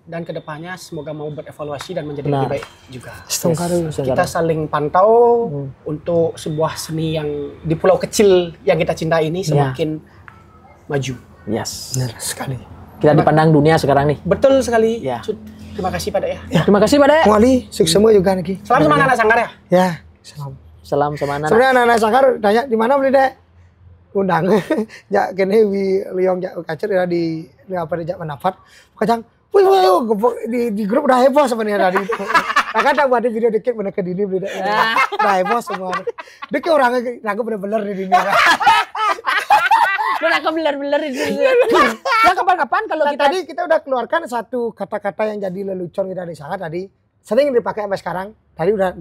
Dan kedepannya semoga mau berevaluasi dan menjadi lebih baik juga. Kita saling pantau untuk sebuah seni yang di pulau kecil yang kita cintai ini semakin maju. Yes. Benar sekali. Kita dipandang dunia sekarang nih. Betul sekali. Ya. Terima kasih Pak Dek ya. Terima kasih Pak Dek. Wali, sukses semua juga nih. Salam sama anak-anak sanggar ya. Ya, salam sama anak. Sebenarnya anak-anak sanggar tanya di mana beli Dek? Undang. Ya kene liong jak kacer ya di apa di jak menafat. Kacang di grup udah heboh sebenarnya tadi. Nah kan tak buat video dikit bener ke dini beli Dek. Udah heboh semua. Dek orangnya aku bener-bener di dini. Udah kebeler-beler itu. Ya kapan-kapan kalau tadi kita udah keluarkan satu kata-kata yang jadi lelucon kita di sana tadi. Sering dipakai sampai sekarang. Tadi udah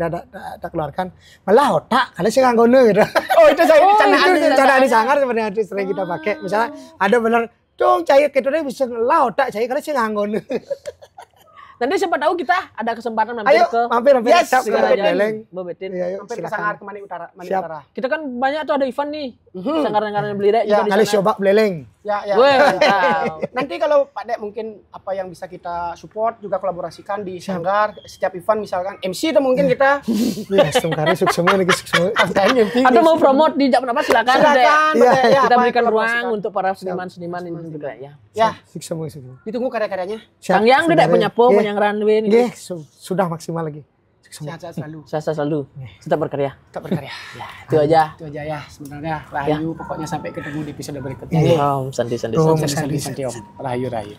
keluarkan. Malah otak, kalian sih nganggone gitu. Oh itu saya candaan di sangar sebenarnya sering kita pakai. Misalnya ada bener, dong cair gitu deh bisa ngelah otak cair kalian sih nganggone. Nanti siapa tahu kita ada kesempatan mampir ke mampir Yes, ke Beleng. Bebetin. Mampir ke Sanggar ke Mani Utara. Kita kan banyak tuh ada event nih. Sanggar-sanggaran beli Dek juga di sana. Kali coba Beleng. Ya. Nanti kalau Pak Dek mungkin apa yang bisa kita support juga kolaborasikan di Sanggar setiap event misalkan MC itu mungkin kita. Ya, Sanggar sukses semua lagi sukses semua. Atau mau promote di Jak Pendapat silakan Dek. Kita berikan ruang untuk para seniman-seniman ini juga ya. Ya, sukses semua. Ditunggu karya-karyanya. Kang Yang Dek punya yang runway ini. Sudah maksimal lagi. Sehat-sehat selalu. Sehat selalu. Tetap berkarya. Ya, itu aja ya sebenarnya. Rahayu pokoknya sampai ketemu di episode berikutnya. Santi. Rahayu.